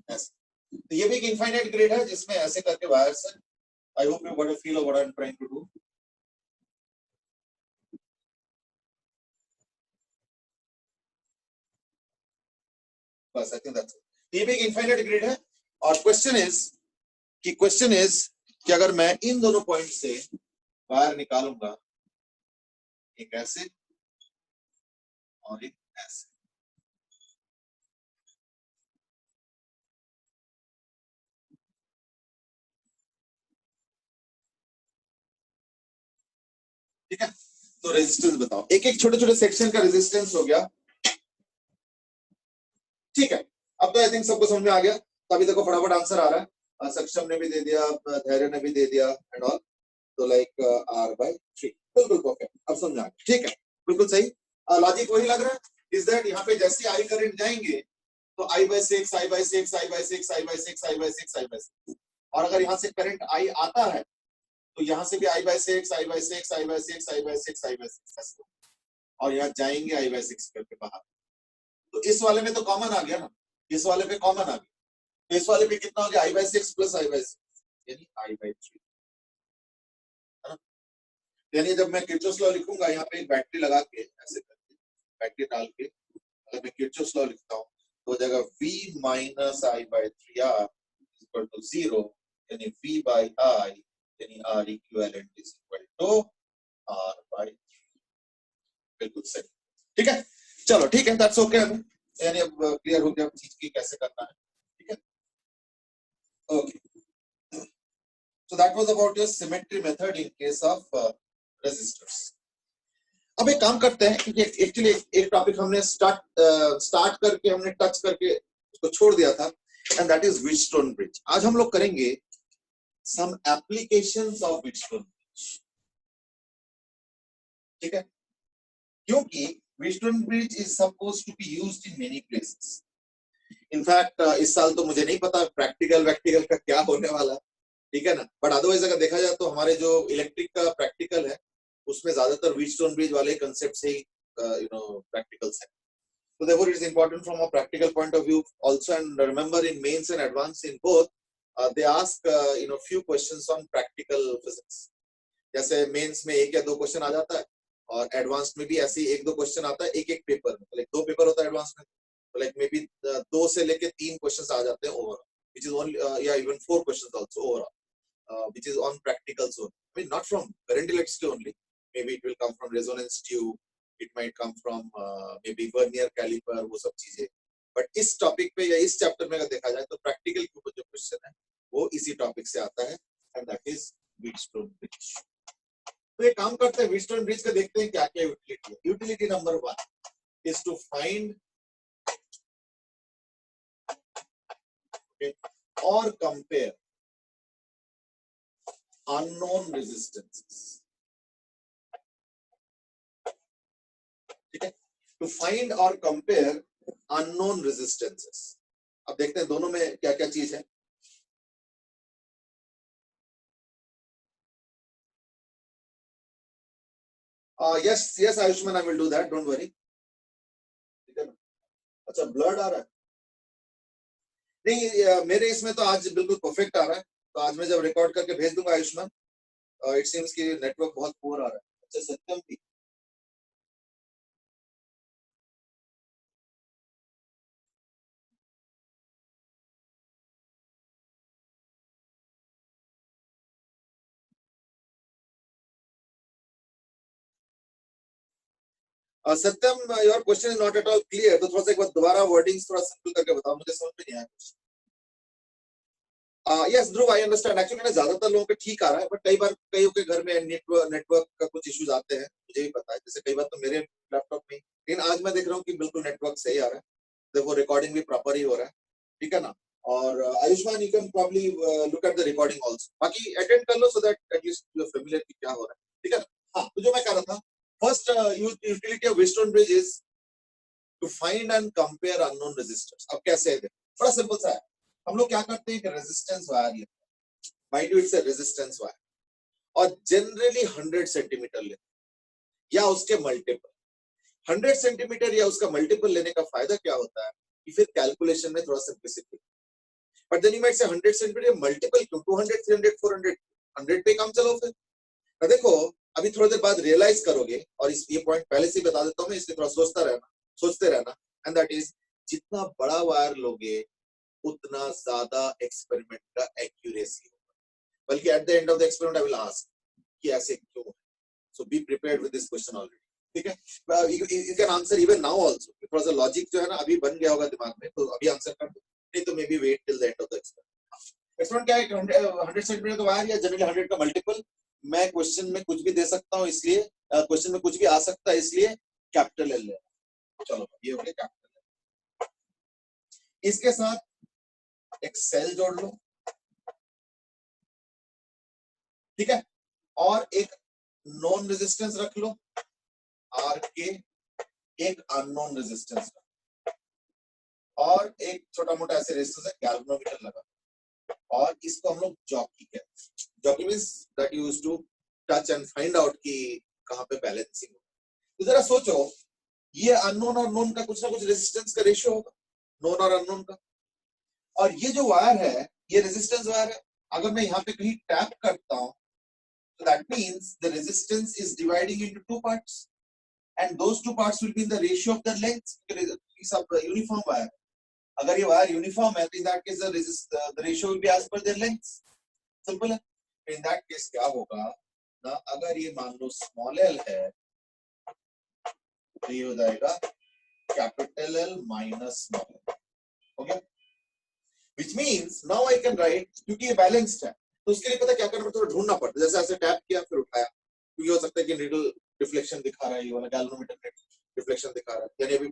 ऐसे। तो ये भी एक इनफाइनाइट ग्रेड है जिसमें ऐसे करके वायर्स है। I hope you got a feel of what I am trying to do. बस आई थिंक दैट्स इट। ये भी एक इनफाइनाइट ग्रेड है और क्वेश्चन इज कि अगर मैं इन दोनों पॉइंट से वायर निकालूंगा, एक ऐसे और एक ऐसे, ठीक है, तो रेजिस्टेंस बताओ, एक एक छोटे छोटे सेक्शन का रेजिस्टेंस हो गया। ठीक है, अब तो आई थिंक सबको समझ में आ गया। तो अभी देखो फटाफट आंसर आ रहा है, सक्षम ने भी दे दिया, धैर्य ने भी दे दिया एंड ऑल। तो लाइक R/3 बिल्कुल परफेक्ट, अब समझ आ गया। ठीक है, बिल्कुल सही, लॉजिक वही लग रहा है। इज दैट यहाँ पे जैसे आई करंट जाएंगे तो I/6 I/6 I/6 I/6 I/6 I/6, और अगर यहाँ से करंट आई आता है तो यहाँ से भी I/6 I/6 I/6 I/6 I/6, और यहाँ जाएंगे I/6 करके बाहर। तो इस वाले में तो कॉमन आ गया ना, इस वाले पे कॉमन आ गया, तो इस वाले पे कितना हो गया I/6 प्लस I/6 यानी I/3, है ना। यानी जब मैं किर्चॉफ्स लॉ लिखूंगा यहाँ पे एक बैटरी लगा के ऐसे करके बैटरी डाल के अगर मैं किर्चॉफ्स लॉ लिखता हूँ तो हो जाएगा V minus I/3R equal to 0, यानी V बाई I यानी R equivalent is equal to R/3। बिल्कुल सही, ठीक है, चलो ठीक है, दैट्स ओके। यानी अब क्लियर हो गया चीज की कैसे करना है। ठीक है, okay. So that was about your symmetry method in case of resistors. अब एक काम करते हैं क्योंकि एक्चुअली एक टॉपिक हमने स्टार्ट करके हमने टच करके उसको छोड़ दिया था, and that is Wheatstone bridge. आज हम लोग करेंगे some applications of Wheatstone bridge. ठीक है, क्योंकि Wheatstone bridge is supposed to be used in many places. In fact इस साल तो मुझे नहीं पता प्रैक्टिकल का क्या होने वाला है, ठीक है ना, बट अदरवाइज अगर देखा जाए तो हमारे जो इलेक्ट्रिक का प्रैक्टिकल है उसमें ज्यादातर व्हीटस्टोन ब्रिज वाले कंसेप्ट से ही प्रैक्टिकल्स है। So therefore it is important from a practical point of view also, and remember in mains and advanced in both they ask few questions on practical physics. जैसे mains में एक या दो question आ जाता है और एडवांस्ड में भी ऐसे एक दो क्वेश्चन आता है एक एक पेपर में, लाइक दो पेपर होता है एडवांस में, तो लाइक मे बी 2 से लेके 3 क्वेश्चंस आ जाते हैं overall, which is only yeah even 4 questions also overall, which is on practical zone. I mean not from current electricity only, maybe it will come from resonance tube, it might come from maybe vernier caliper, वो सब चीजें, but इस topic पे या इस chapter में अगर देखा जाए तो प्रैक्टिकल के ऊपर जो क्वेश्चन है वो इसी टॉपिक से आता है, and that is Wheatstone bridge. तो ये काम करते हैं, व्हीटस्टोन ब्रिज का देखते हैं क्या क्या यूटिलिटी है। Utility number 1 is to find or compare unknown resistances। ठीक है, to find or compare unknown resistances। अब देखते हैं दोनों में क्या क्या चीज है। yes Ayushman, I will do that, don't worry। ठीक है ना, अच्छा ब्लड आ रहा है नहीं, मेरे इसमें तो आज बिल्कुल परफेक्ट आ रहा है, तो आज मैं जब रिकॉर्ड करके भेज दूंगा आयुष्मान, इट सीम्स कि नेटवर्क बहुत पुअर आ रहा है। अच्छा सत्यम भी Satyam, your question is not at all clear, तो थोड़ा सा एक बार दोबारा वर्डिंग्स थोड़ा सिंपल करके बताओ, मुझे समझ में नहीं आया। Yes Dhruv, I understand. Actually ना ज्यादातर लोगों के ठीक आ रहा है, बट कई बार कईयों के घर में नेटवर्क का कुछ इश्यूज आते हैं, मुझे भी पता है। जैसे कई बार तो मेरे लैपटॉप में, लेकिन आज मैं देख रहा हूँ कि बिल्कुल नेटवर्क सही आ रहा है, देखो रिकॉर्डिंग भी प्रॉपर ही हो रहा है, ठीक है ना। और Ayushman, you can probably look at the recording also, बाकी अटेंड कर लो so that at least you are familiar कि क्या हो रहा है, ठीक है ना। हाँ, तो जो मैं कह रहा था, first utility of Wheatstone bridge is to find and compare unknown resistance. अब कैसे है, बड़ा सिंपल सा है। हम लोग क्या करते हैं कि रेजिस्टेंस वायर लेते हैं, mind you it's a resistance wire, और जनरली 100 सेंटीमीटर लेते हैं या उसके मल्टीपल। 100 सेंटीमीटर या उसका मल्टीपल लेने का फायदा क्या होता है कि फिर कैलकुलेशन में थोड़ा simplicity. But then you might say 100 centimetre multiple क्यों, 200 300 400, 100 पे काम चलो फिर। ना देखो, अभी थोड़ी देर बाद रियलाइज करोगे, और इस ये पॉइंट पहले से बता देता हूँ मैं, इसलिए थोड़ा सोचते रहना, एंड दैट इज, जितना बड़ा वायर लोगे उतना ज्यादा एक्सपेरिमेंट का एक्यूरेसी होगा। बल्कि at the end of the experiment I will ask कि ऐसे क्यों है। So be prepared with this question already, ठीक है। You can answer even now also, थोड़ा सा लॉजिक जो है ना अभी बन गया होगा दिमाग में, तो अभी आंसर कर दो, नहीं तो maybe wait till the end of the experiment. Experiment क्या है, 100 सेंटीमीटर का वायर या जनरली 100 का मल्टीपल। मैं क्वेश्चन में कुछ भी दे सकता हूँ, इसलिए क्वेश्चन में कुछ भी आ सकता है, इसलिए कैपिटल एल लेना। चलो ये हो गया कैपिटल एल। इसके साथ एक सेल जोड़ लो, ठीक है, और एक नॉन रेजिस्टेंस रख लो आर के, एक अननोन रेजिस्टेंस, और एक छोटा मोटा ऐसे रेजिस्टेंस है, गैल्वेनोमीटर लगा, और इसको हम लोग जॉकी कहते हैं। Jockey means that you used to touch and find out कि कहां पे बैलेंसिंग हो। तो जरा सोचो, ये अननोन और नोन का कुछ ना कुछ रेजिस्टेंस का रेशियो होगा, नोन और अननोन का। और ये जो वायर है, ये रेजिस्टेंस वायर है। अगर मैं यहाँ पे कहीं टैप करता हूं, so that means the resistance is dividing into two parts, and those two parts will be in the ratio of the length. These are uniform wire. अगर ये वायर यूनिफॉर्म है, तो in that case the ratio will be as per their length. Simple है। in that case क्या होगा ना, अगर ये मान लो स्मॉल एल है, तो ये हो जाएगा capital L minus small L, okay. which means now I can write, क्योंकि ये बैलेंस्ड है, तो उसके लिए पता क्या करना पड़ता है, ढूंढना पड़ता है। जैसे ऐसे टैप किया फिर उठाया, क्योंकि हो सकता है कि नीडल डिफ्लेक्शन दिखा रहा है, ये वाला गैल्वेनोमीटर में डिफ्लेक्शन दिखा रहा है, यानी अभी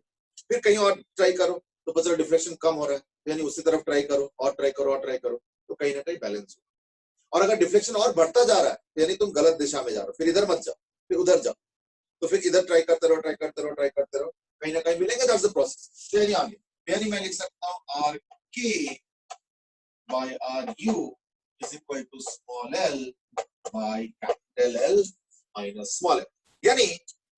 फिर कहीं और ट्राई करो तो पता चला डिफ्लेक्शन कम हो रहा है, यानी उसी तरफ ट्राई करो, और ट्राई करो और ट्राई करो, तो कहीं ना कहीं बैलेंस हो। और अगर डिफ्लेक्शन और बढ़ता जा रहा है, तो यानी तुम गलत दिशा में जा रहे हो, फिर इधर मत जाओ, फिर उधर जाओ, तो फिर इधर ट्राई करते रहो, ट्राई करते रहो, ट्राई करते रहो, कहीं ना कहीं मिलेंगे। That's the process. यानी आगे, यानी मैं लिख सकता हूं आर के by RU is equal to small l by capital L minus small l। यानी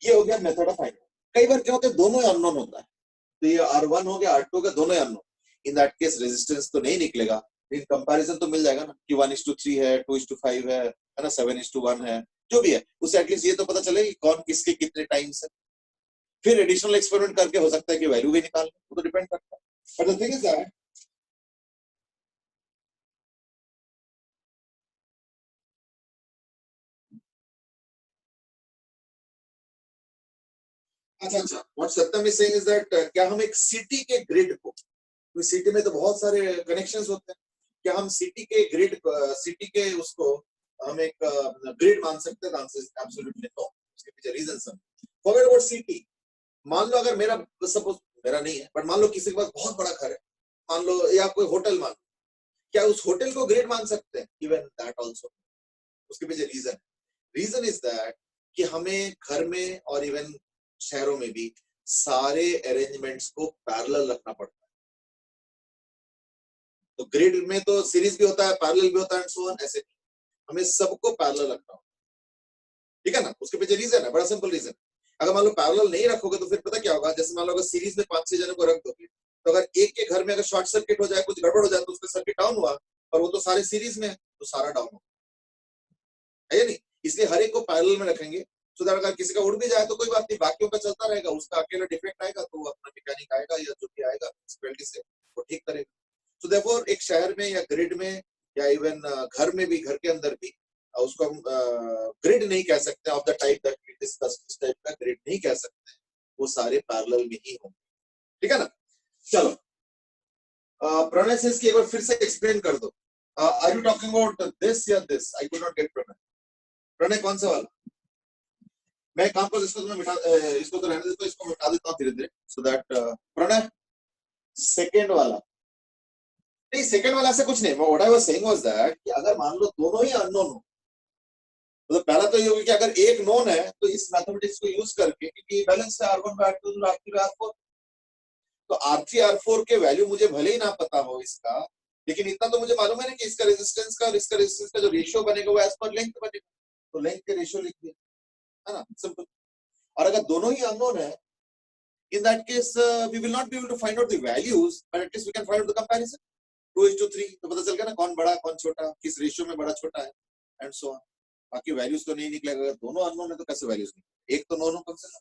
ये हो गया मेथड ऑफ फाइंडिंग। कई बार क्या होता है, दोनों ही अननोन होता है, तो ये R1 हो गया, R2 का दोनों ही unknown. In that case resistance तो नहीं निकलेगा, इन कंपैरिजन तो मिल जाएगा ना कि 1:3 है, 2:5 है ना, 7:1 है, जो भी है उससे एटलीस्ट ये तो पता चले कि कौन किसके कितने टाइम्स है। फिर एडिशनल एक्सपेरिमेंट करके हो सकता है कि वैल्यू भी निकाल, वो तो डिपेंड करता है। But the thing is that अच्छा, what Satyam is saying is that क्या हम एक सिटी के ग्रिड को, सिटी में तो बहुत सारे कनेक्शंस होते हैं, क्या हम सिटी के ग्रिड, सिटी के उसको हम एक ग्रिड मान सकते हैं? Answer is absolutely no. उसके पीछे रीजन सब फॉरगेट अबाउट सिटी। मान लो अगर मेरा, सपोज मेरा नहीं है, बट मान लो किसी के पास बहुत बड़ा घर है, मान लो, या कोई होटल मान लो, क्या उस होटल को ग्रिड मान सकते हैं? Even that also. उसके पीछे रीजन इज दैट कि हमें घर में और इवन शहरों में भी सारे अरेंजमेंट्स को पैरेलल रखना पड़ता है। तो ग्रिड में तो सीरीज भी होता है, पैरेलल भी होता है, एंड सो ऑन। ऐसे हमें सबको पैरेलल रखना होगा, ठीक है ना। उसके पीछे रीजन है, बड़ा सिंपल रीजन। अगर मान लो पैरेलल नहीं रखोगे तो फिर पता क्या होगा, जैसे मान लो अगर सीरीज में 5-6 जनों को रख दोगे, तो अगर एक के घर में अगर शॉर्ट सर्किट हो जाए, कुछ गड़बड़ हो जाए, तो उसका सर्किट डाउन हुआ, और वो तो सारे सीरीज में है, तो सारा डाउन होगा, है या नहीं। इसलिए हर एक को पैरेलल में रखेंगे, सो दैट अगर किसी का उड़ भी जाए तो कोई बात नहीं, बाकियों का चलता रहेगा, उसका अकेला डिफेक्ट आएगा तो वो अपना मैकेनिक आएगा या जो भी आएगा म्युनिसिपैलिटी से, वो ठीक करेगा। सो देयरफॉर एक शहर में या ग्रिड में या इवन घर में भी, घर के अंदर भी, उसको हम ग्रिड नहीं कह सकते of the type that we discussed. इस टाइप का ग्रिड नहीं कह सकते, वो सारे पैरेलल में ही होंगे, ठीक है ना। चलो प्रोनाउंसिएशन की एक बार फिर से एक्सप्लेन कर दो। Are you talking about this या this? I could not get Pranay. Pranay कौन सा वाला? मैं काम कर इसको तो मैं मिटा इसको तो रहने देता हूँ, इसको मिटा देता हूँ धीरे-धीरे so that Pranay सेकंड वाला नहीं, सेकंड वाला से कुछ नहीं. What I was saying was that कि अगर मान लो दोनों ही अननोन हो, मतलब पहला तो ये होगा कि अगर एक नोन है तो इस मैथमेटिक्स को यूज करके, क्योंकि बैलेंस है R1 by R2 R3 by R4, तो R3 R4 के वैल्यू मुझे भले ही ना पता हो इसका, लेकिन इतना तो मुझे मालूम है ना कि इसका रेजिस्टेंस का और इसका रेजिस्टेंस का जो रेशियो बनेगा वो एज पर लेंथ बनेगा, तो लेंथ के रेशियो लिख दिया, है ना, सिंपल. और अगर दोनों ही अननोन है, in that case we will not be able to find out the values, but at least we can find out the comparison. 2:3 तो पता चल गया ना कौन बड़ा कौन छोटा, किस रेशियो में बड़ा छोटा है, एंड सो ऑन. बाकी वैल्यूज तो नहीं निकलेगा. अगर दोनों अननोन है तो कैसे वैल्यूज निकलेगा? एक तो नोन हो कम से कम,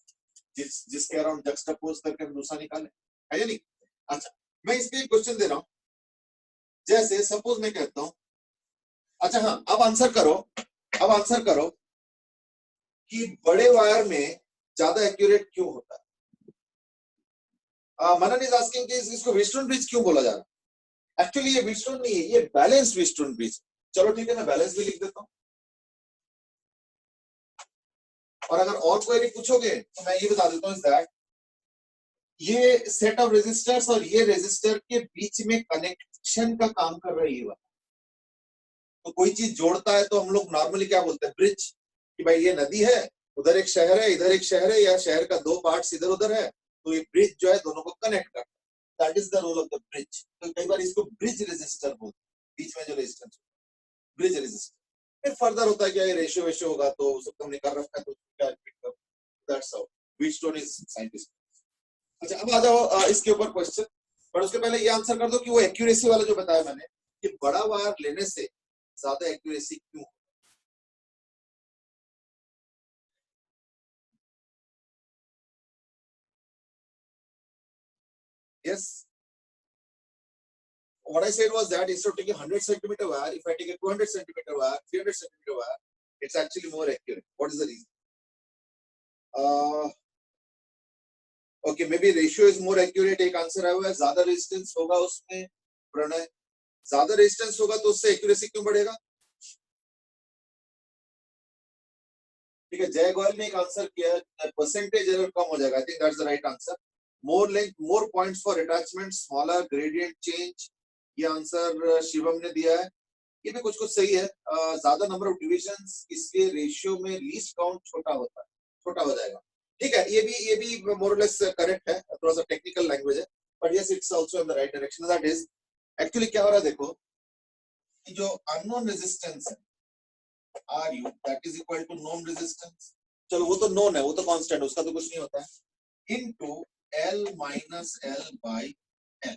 जिसके अराउंड जक्सटापोज करके हम दूसरा निकालें, है या नहीं? अच्छा, मैं इस पे एक क्वेश्चन दे रहा हूं. जैसे सपोज मैं कहता हूं, अच्छा हाँ, अब आंसर करो कि बड़े वायर में ज्यादा एक्यूरेट क्यों होता है? मनन इज आस्किंग कि इसको व्हीटस्टोन ब्रिज क्यों बोला जा रहा है? एक्चुअली ये व्हीटस्टोन नहीं है, ये बैलेंस व्हीटस्टोन ब्रिज. चलो ठीक है, मैं बैलेंस भी लिख देता हूं. और अगर और कोई भी पूछोगे तो मैं ये बता देता हूं दैट ये सेट ऑफ रेजिस्टर्स और ये रेजिस्टर के बीच में कनेक्शन का काम कर रहा है ये वाला. तो कोई चीज जोड़ता है तो हम लोग नॉर्मली क्या बोलते हैं? ब्रिज. कि भाई ये नदी है, उधर एक शहर है, इधर एक शहर है, या शहर का दो पार्ट्स इधर उधर है, तो ये ब्रिज जो है दोनों को कनेक्ट करता है. That is the role of the bridge. तो कई बार इसको ब्रिज रेजिस्टर बोलते हैं, बीच में जो रेजिस्टेंस, ब्रिज रेजिस्टर. फिर फर्दर होता है क्या ये रेशियो होगा तो सबको हमने कर रखा है, तो क्या that's how Wheatstone is scientist. अच्छा, अब आ जाओ इसके ऊपर क्वेश्चन, पर उसके पहले ये आंसर कर दो कि वो एक्यूरेसी वाला जो बताया मैंने कि बड़ा वायर लेने से ज्यादा एक्यूरेसी क्यों? Yes. What I said was that instead of taking 100 centimeter wire, if I take a 200 centimeter wire, 300 centimeter wire, it's actually more accurate. What is the reason? Okay, maybe ratio is more accurate. एक answer आया हुआ है, ज्यादा resistance होगा उसमें. प्रणय, ज्यादा resistance होगा तो उससे एक्यूरेसी क्यों बढ़ेगा? ठीक है, जय गोयल ने एक आंसर किया है, परसेंटेज एरर कम हो जाएगा. I think that's the right answer. More length, more points for attachment, smaller gradient change, ये आंसर शिवम ने दिया है. ये भी कुछ सही है. ज्यादा नंबर ऑफ डिविजन्स, इसके रेशियो में लीस्ट काउंट छोटा होता है, छोटा हो जाएगा. ठीक है, ये भी मोर लेस करेक्ट है. थोड़ा सा टेक्निकल लैंग्वेज है, but yes it's also in the right direction. That is actually क्या हो रहा है, देखो कि जो अननोन रेजिस्टेंस है Ru, that is equal to known resistance. चलो वो तो नोन है, वो तो कांस्टेंट, उसका तो कुछ नहीं होता है, into L minus L by L.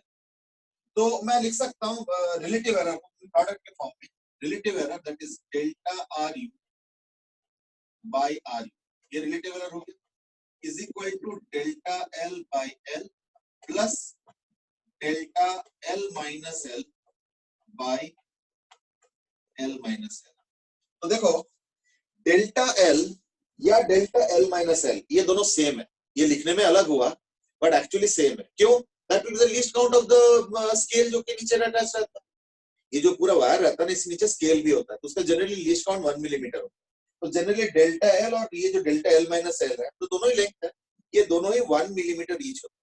तो मैं लिख सकता हूँ रिलेटिव एरर को प्रोडक्ट के फॉर्म में. Relative error that is delta Ru by Ru, ये रिलेटिव एरर हो गया, is equal to delta L by L plus delta L minus L by L minus L. तो देखो डेल्टा L या delta L minus L, ये दोनों same है. ये लिखने में अलग हुआ बट एक्चुअली सेम है. क्यों? That will be the least count of the scale जो के नीचे अटैच रहता है. ये जो पूरा वायर रहता है ना, इस नीचे स्केल भी होता है, तो उसका जनरली लीस्ट काउंट 1 मिलीमीटर होता है. तो जनरली डेल्टा L और ये जो डेल्टा L माइनस L है, तो दोनों ही लेंथ है, ये दोनों ही 1 मिलीमीटर ईच होता है.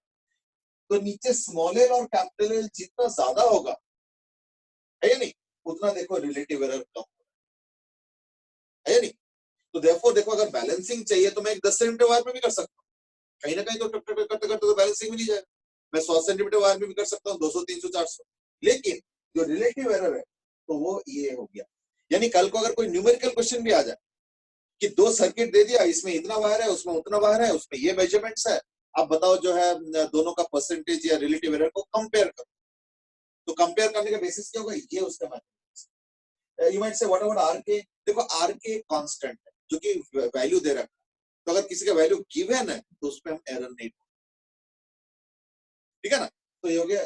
तो नीचे स्मॉल एल और कैपिटल एल जितना ज्यादा होगा, है या नहीं, उतना देखो रिलेटिव एरर कम है नहीं. तो देयरफॉर देखो, अगर बैलेंसिंग चाहिए तो मैं एक 10 सेंटीमीटर वायर पे भी कर सकता हूँ, कहीं ना कहीं तो टप टप करते करते तो बैलेंसिंग मिल जाएगा. मैं 100 सेंटीमीटर वायर पे भी कर सकता हूँ, 200 300 400. लेकिन जो रिलेटिव एरर है तो वो ये हो गया. यानी कल को अगर कोई न्यूमेरिकल क्वेश्चन भी आ जाए कि दो सर्किट दे दिया, इसमें इतना वायर है, उसमें उतना वायर है, उसमें ये मेजरमेंट्स है, आप बताओ जो है दोनों का परसेंटेज या रिलेटिव एरर को कंपेयर करो. तो कंपेयर करने का बेसिस क्या होगा, ये उसका mathematics. You might say what about RK. देखो आरके कांस्टेंट है जो कि वैल्यू दे रखा है, तो अगर किसी का वैल्यू गिवन है तो उस पर हम एरर नहीं, ठीक है ना. तो ये हो गया,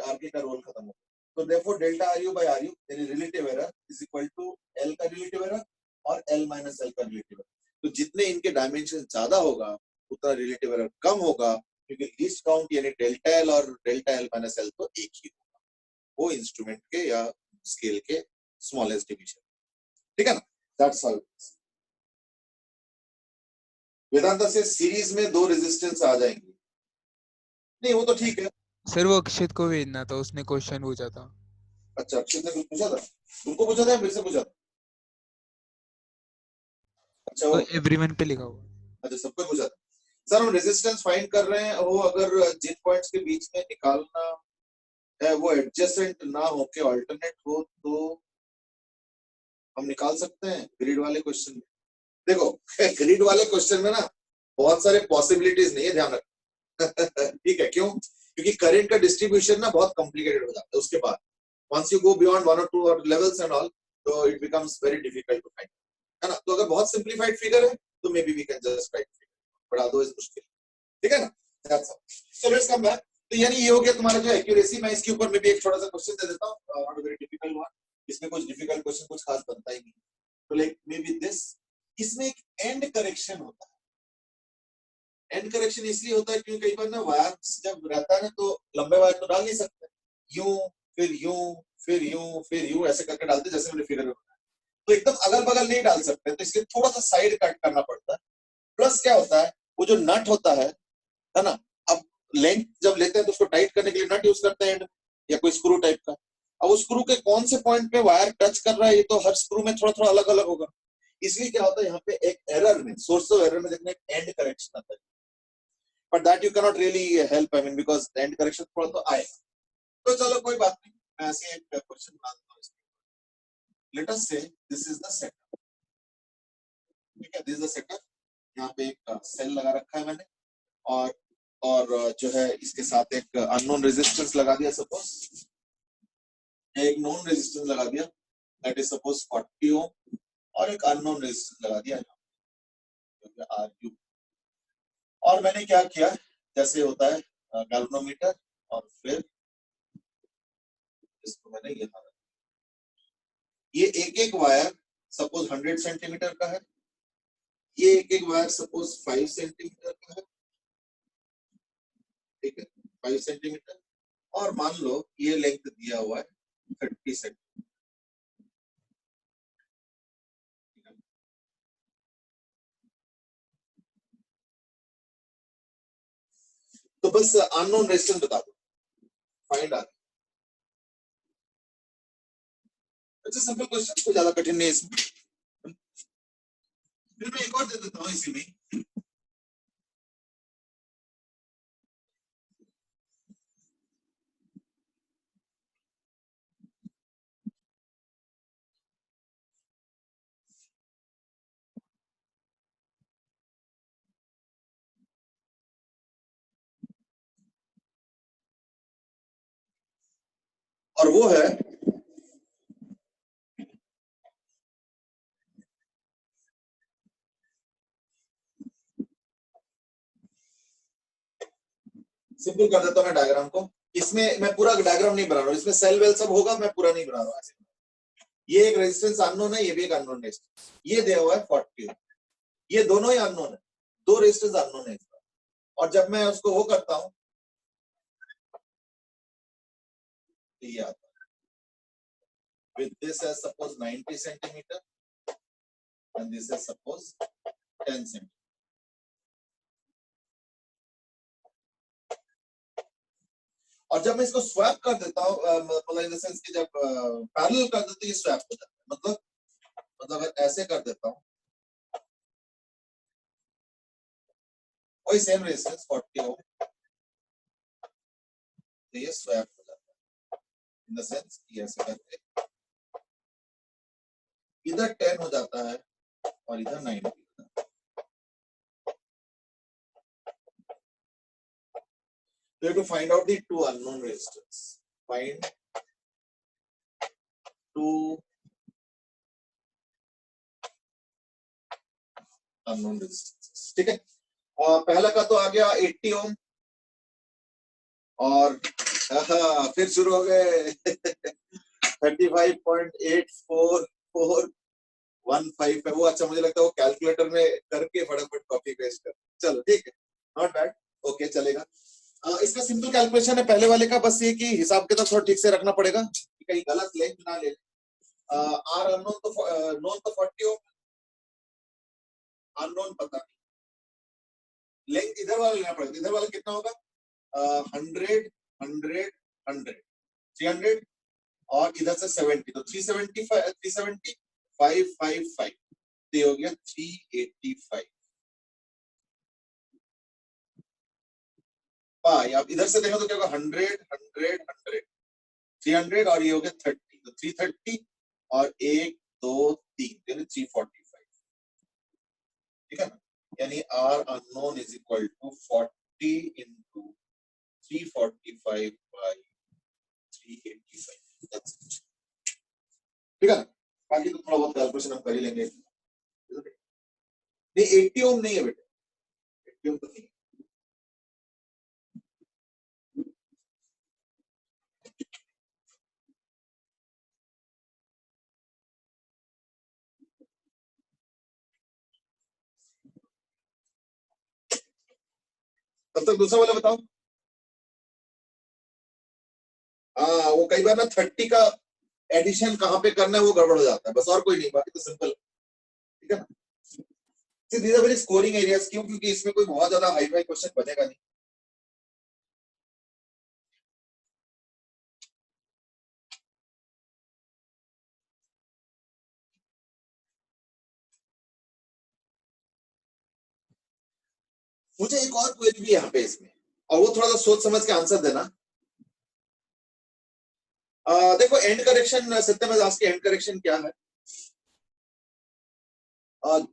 आरके का रोल खत्म हो गया. तो therefore delta R U by R U यानी relative error is equal to L का रिलेटिव एरर और एल माइनस एल का रिलेटिव एरर. तो जितने इनके डायमेंशन ज्यादा होगा उतना रिलेटिव एरर कम होगा, क्योंकि लीस्ट काउंट यानी डेल्टा एल और डेल्टा एल माइनस एल तो एक ही होगा, वो इंस्ट्रूमेंट के या स्केल के स्मॉलेस्ट डिवीजन, ठीक है ना, दैट्स हाउ। वेदांता से सीरीज में 2 रेजिस्टेंस आ जाएंगे, नहीं वो तो ठीक है। सर वो अक्षित को भेजना था, उसने क्वेश्चन पूछा था। अच्छा, अक्षित ने कुछ पूछा था, तुमको पूछा था, मेरे से पूछा था? अच्छा तो एवरीवन पे लिखा हुआ। अच्छा, सबको पूछा था। सर हम रेजिस्टेंस फाइंड कर रहे हैं, वो अगर जिन पॉइंट्स के बीच में निकालना है वो एडजेसेंट ना होके अल्टरनेट हो तो हम निकाल सकते हैं ग्रिड वाले क्वेश्चन में। देखो ग्रिड वाले क्वेश्चन में ना बहुत सारे पॉसिबिलिटीज नहीं है, ध्यान रखना ठीक है, क्यों? क्योंकि करंट का डिस्ट्रीब्यूशन ना बहुत कॉम्प्लिकेटेड हो जाता है उसके बाद, वंस यू गो बियॉन्ड 1 और 2 और लेवल्स एंड ऑल, तो it becomes very difficult to find, है ना। तो अगर बहुत सिंपलीफाइड फिगर है तो maybe we can just write figure, but otherwise मुश्किल, ठीक है ना। That's all. So let's come back. तो यानी ये हो गया तुम्हारा जो एक्यूरेसी। मैं इसके ऊपर में भी एक छोटा सा क्वेश्चन दे देता हूं, नॉट वेरी डिफिकल्ट वन, इसमें कुछ डिफिकल्ट क्वेश्चन कुछ खास बनता ही नहीं। तो लाइक मे बी दिस, इसमें एक एंड करेक्शन होता है। एंड करेक्शन इसलिए होता है क्योंकि कई बार ना वायर जब रहता है ना तो लंबे वायर तो डाल नहीं सकते, यूं फिर यूं फिर यूं फिर यूं ऐसे करके डालते, जैसे मैंने फिगर में बताया, तो एकदम अगल बगल नहीं डाल सकते, तो इसलिए थोड़ा सा साइड कट करना पड़ता है। प्लस क्या होता है, वो जो नट होता है ना, अब लेंथ जब लेते हैं तो उसको टाइट करने के लिए नट यूज करते हैं या कोई स्क्रू टाइप का। अब उस स्क्रू के कौन से पॉइंट पे वायर टच कर रहा है ये तो हर स्क्रू में थोड़ा थोड़ा अलग अलग होगा, इसलिए क्या होता है यहाँ पे एक एरर में, सोर्स ऑफ एरर में देखने एक एंड करेक्शन आता है, but that you can not really help, I mean because and correction थोड़ा तो आएगा। तो चलो कोई बात नहीं, मैं ऐसे एक क्वेश्चन बना देता हूँ। लेट अस से दिस इज द सेटअप, ठीक है, दिस इज द सेटअप। यहाँ पे एक सेल लगा रखा है मैंने, और जो है इसके साथ एक अननोन रेजिस्टेंस लगा दिया, सपोज एक नोन रेजिस्टेंस लगा दिया, दैट इज सपोज 40 ओम, और एक अननोन रेजिस्टेंस लगा दिया RU। और मैंने क्या किया, जैसे होता है गैल्वेनोमीटर, और फिर इसको मैंने यहाँ रखा। ये एक एक वायर सपोज 100 सेंटीमीटर का है, ये एक एक वायर सपोज 5 सेंटीमीटर का है, ठीक है, 5 सेंटीमीटर, और मान लो ये लेंथ दिया हुआ है 30 सेंटीमीटर। तो बस अननोन रेजिस्टेंस बता दो, फाइंड आउट। अच्छा सिंपल क्वेश्चन, कोई ज्यादा कठिन नहीं है इसमें। फिर मैं एक और दे देता हूँ इसी में। और वो है सिंपल कर देता हूँ मैं डायग्राम को। इसमें मैं पूरा डायग्राम नहीं बना रहा हूँ, इसमें सेल वेल सब होगा, मैं पूरा नहीं बना रहा हूँ ऐसे। ये एक रेजिस्टेंस अननोन है, ये भी एक अननोन रेजिस्टेंस, ये दिया हुआ है 40, ये दोनों ही अननोन है, 2 रेजिस्टेंस अननोन है इसका। और जब मैं उसको वो करता हूँ ये आता है with this as suppose 90 centimeter and this is suppose 10 centimeter। और जब मैं इसको स्वैप कर देता हूँ, मतलब इन द सेंस कि जब पैरेलल कर देते ये स्वैप हो जाता है, मतलब अगर ऐसे कर देता हूँ वही सेम रेजिस्टेंस 40 ओम, तो ये स्वैप हो जाता है इन द सेंस ये ऐसे करके इधर 10 हो जाता है और इधर 90 होता है। So you have to find out the 2 unknown resistors. Find 2 unknown resistors, ठीक है। पहला का तो आ गया 80 ओम, और फिर शुरू हो गए 35.844415 है वो। अच्छा मुझे लगता है वो कैलकुलेटर में करके फटाफट कॉपी पेस्ट कर, चलो ठीक है, नॉट बैड, ओके चलेगा। इसका सिंपल कैलकुलेशन है पहले वाले का, बस ये कि हिसाब किताब थोड़ा ठीक से रखना पड़ेगा कि कहीं गलत लेंथ ना ले। आर अननोन तो नोन तो 40 ओम, अननोन पता नहीं, लेंथ इधर वाला लेना पड़ेगा, इधर वाला कितना होगा 100 100 100 300 और इधर से 70, तो 375 370 555, तो ये हो गया 385 पाई। अब इधर से देखो तो क्या होगा 100 100 100 300 और ये हो गया 30, तो 330 और 1 2 3 यानी 345, ठीक है ना, यानी R unknown is equal to 40 into 345 by 385, that's it, ठीक है ना। बाकी तो थोड़ा बहुत कैलकुलेशन हम कर ही लेंगे। नहीं 80 ओम नहीं है बेटा, 80 ओम तो नहीं है। तब तक दूसरा वाला बताओ। हाँ वो कई बार ना 30 का एडिशन कहाँ पे करना है वो गड़बड़ हो जाता है, बस और कोई नहीं, बाकी तो सिंपल, ठीक है ना। These are very scoring areas, क्यों, क्योंकि इसमें कोई बहुत ज्यादा हाई फाई क्वेश्चन बनेगा नहीं। मुझे एक और क्वेरी भी यहाँ पे इसमें, और वो थोड़ा सा सोच समझ के आंसर देना। देखो एंड करेक्शन, सत्यम दास की एंड करेक्शन क्या है?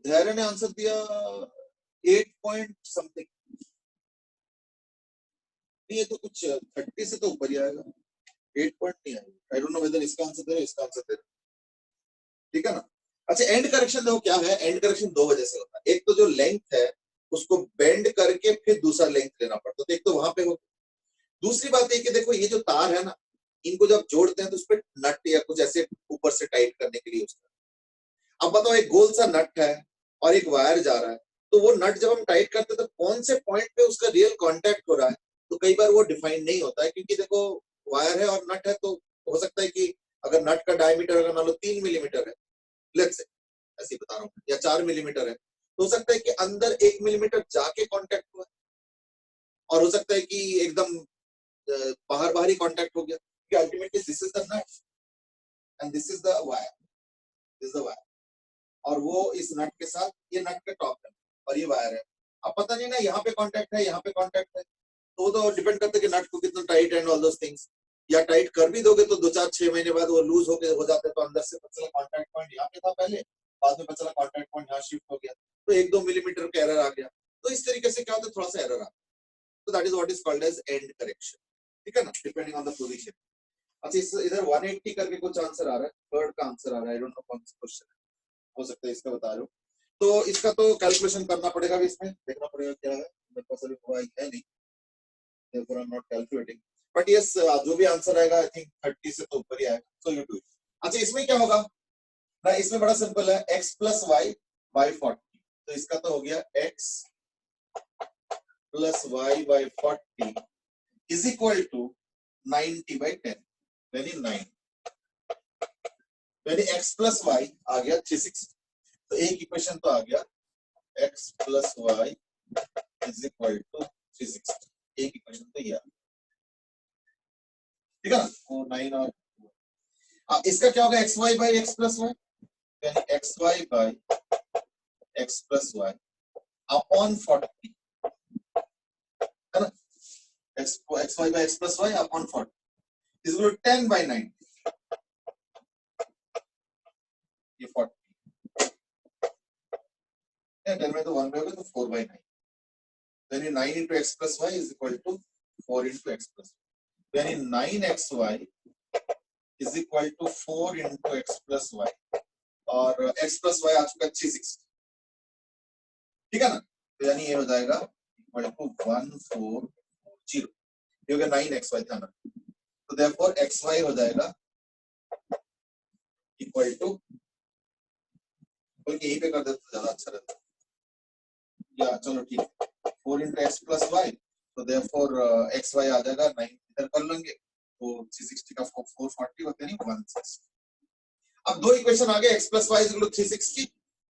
धैर्य ने आंसर दिया 8 पॉइंट समथिंग, ये तो कुछ 30 से तो ऊपर ही आएगा, 8 पॉइंट नहीं आएगा। आई डोंट नो वेदर इसका आंसर दे रहे इसका आंसर दे रहे, ठीक है ना। अच्छा एंड करेक्शन देखो क्या है, एंड करेक्शन दो वजह से होता है, एक तो जो लेंथ है उसको बेंड करके फिर दूसरा लेंथ लेना पड़ता है, तो एक तो वहां पे हो। दूसरी बात है कि देखो ये जो तार है ना, इनको जब जोड़ते हैं तो उस पर नट या कुछ ऐसे ऊपर से टाइट करने के लिए उसका, अब बताओ एक गोल सा नट है और एक वायर जा रहा है, तो वो नट जब हम टाइट करते हैं तो कौन से पॉइंट पे उसका रियल कांटेक्ट हो रहा है, तो कई बार वो डिफाइन नहीं होता है, क्योंकि देखो वायर है और नट है, तो हो सकता है कि अगर नट का डायमीटर अगर मान लो 3 मिलीमीटर है, लेट्स से ऐसे ही बता रहा हूँ, या 4 मिलीमीटर है, तो हो सकता है कि अंदर 1 मिलीमीटर जाके कांटेक्ट हुआ, और हो सकता है कि एकदम बाहर बाहर ही कांटेक्ट हो गया, क्योंकि ultimately this is the nut and this is the wire, this is the wire, और वो इस नट के साथ, ये नट का टॉप है और ये वायर है। अब पता नहीं ना यहाँ पे कांटेक्ट है यहाँ पे कांटेक्ट है, तो वो तो डिपेंड करता है कि नट को कितना tight and all those things, या टाइट कर भी दोगे तो 2 4 6 महीने बाद वो लूज हो जाते हैं, तो अंदर से पता चला कांटेक्ट पॉइंट यहाँ पे था पहले, बाद में पता चला कांटेक्ट पॉइंट यहाँ शिफ्ट हो गया, तो 1-2 मिलीमीटर का एरर आ गया, तो इस तरीके से क्या होता है थोड़ा सा एरर आता है, तो that is what is called as end correction, ठीक है ना, डिपेंडिंग ऑन द पोजीशन। अच्छा इधर 180 करके कुछ आंसर आ रहा है, थर्ड का आंसर आ रहा है, आई डोंट नो कौन सा क्वेश्चन है, हो सकता है इसका बता रहे हो, तो इसका तो कैलकुलेशन करना पड़ेगा भी, इसमें देखना पड़ेगा क्या है, मेरे पास अभी हुआ है नहीं, therefore I'm not calculating, but yes जो भी आंसर आएगा आई थिंक 30 से तो ऊपर ही आएगा, so you do it। अच्छा इसमें क्या होगा ना, इसमें बड़ा सिंपल है, x plus y by 40, तो इसका तो हो गया x plus y by 40 is equal to 90 by 10, यानी 9, यानी x plus y आ गया 360, तो एक इक्वेशन तो आ गया x plus y is equal to 360, एक इक्वेशन तो ये, ठीक है ना, वो 9 और इसका क्या होगा xy by x plus y, यानी xy by x plus y upon 40, है ना, xy by x plus y upon 40 is equal to 10 by 9, ये 40 है, 10 में तो 1 में होगा तो 4 by 9, यानी 9 into x plus y is equal to 4 into x plus y, यानी 9xy is equal to 4 into x plus y, और x plus y आ चुका 360, ठीक है ना, तो यानी ये हो जाएगा इक्वल टू 1440, ये हो गया 9xy था ना, तो देयरफॉर xy हो जाएगा इक्वल टू, बल्कि यहीं पे कर देते तो ज्यादा अच्छा रहता, या चलो ठीक है 4 into x plus y, तो देयरफॉर xy आ जाएगा 9 इधर कर लेंगे, तो 360 का 440 होते नहीं 160। अब दो इक्वेशन आ गए, x plus Y is equal to 360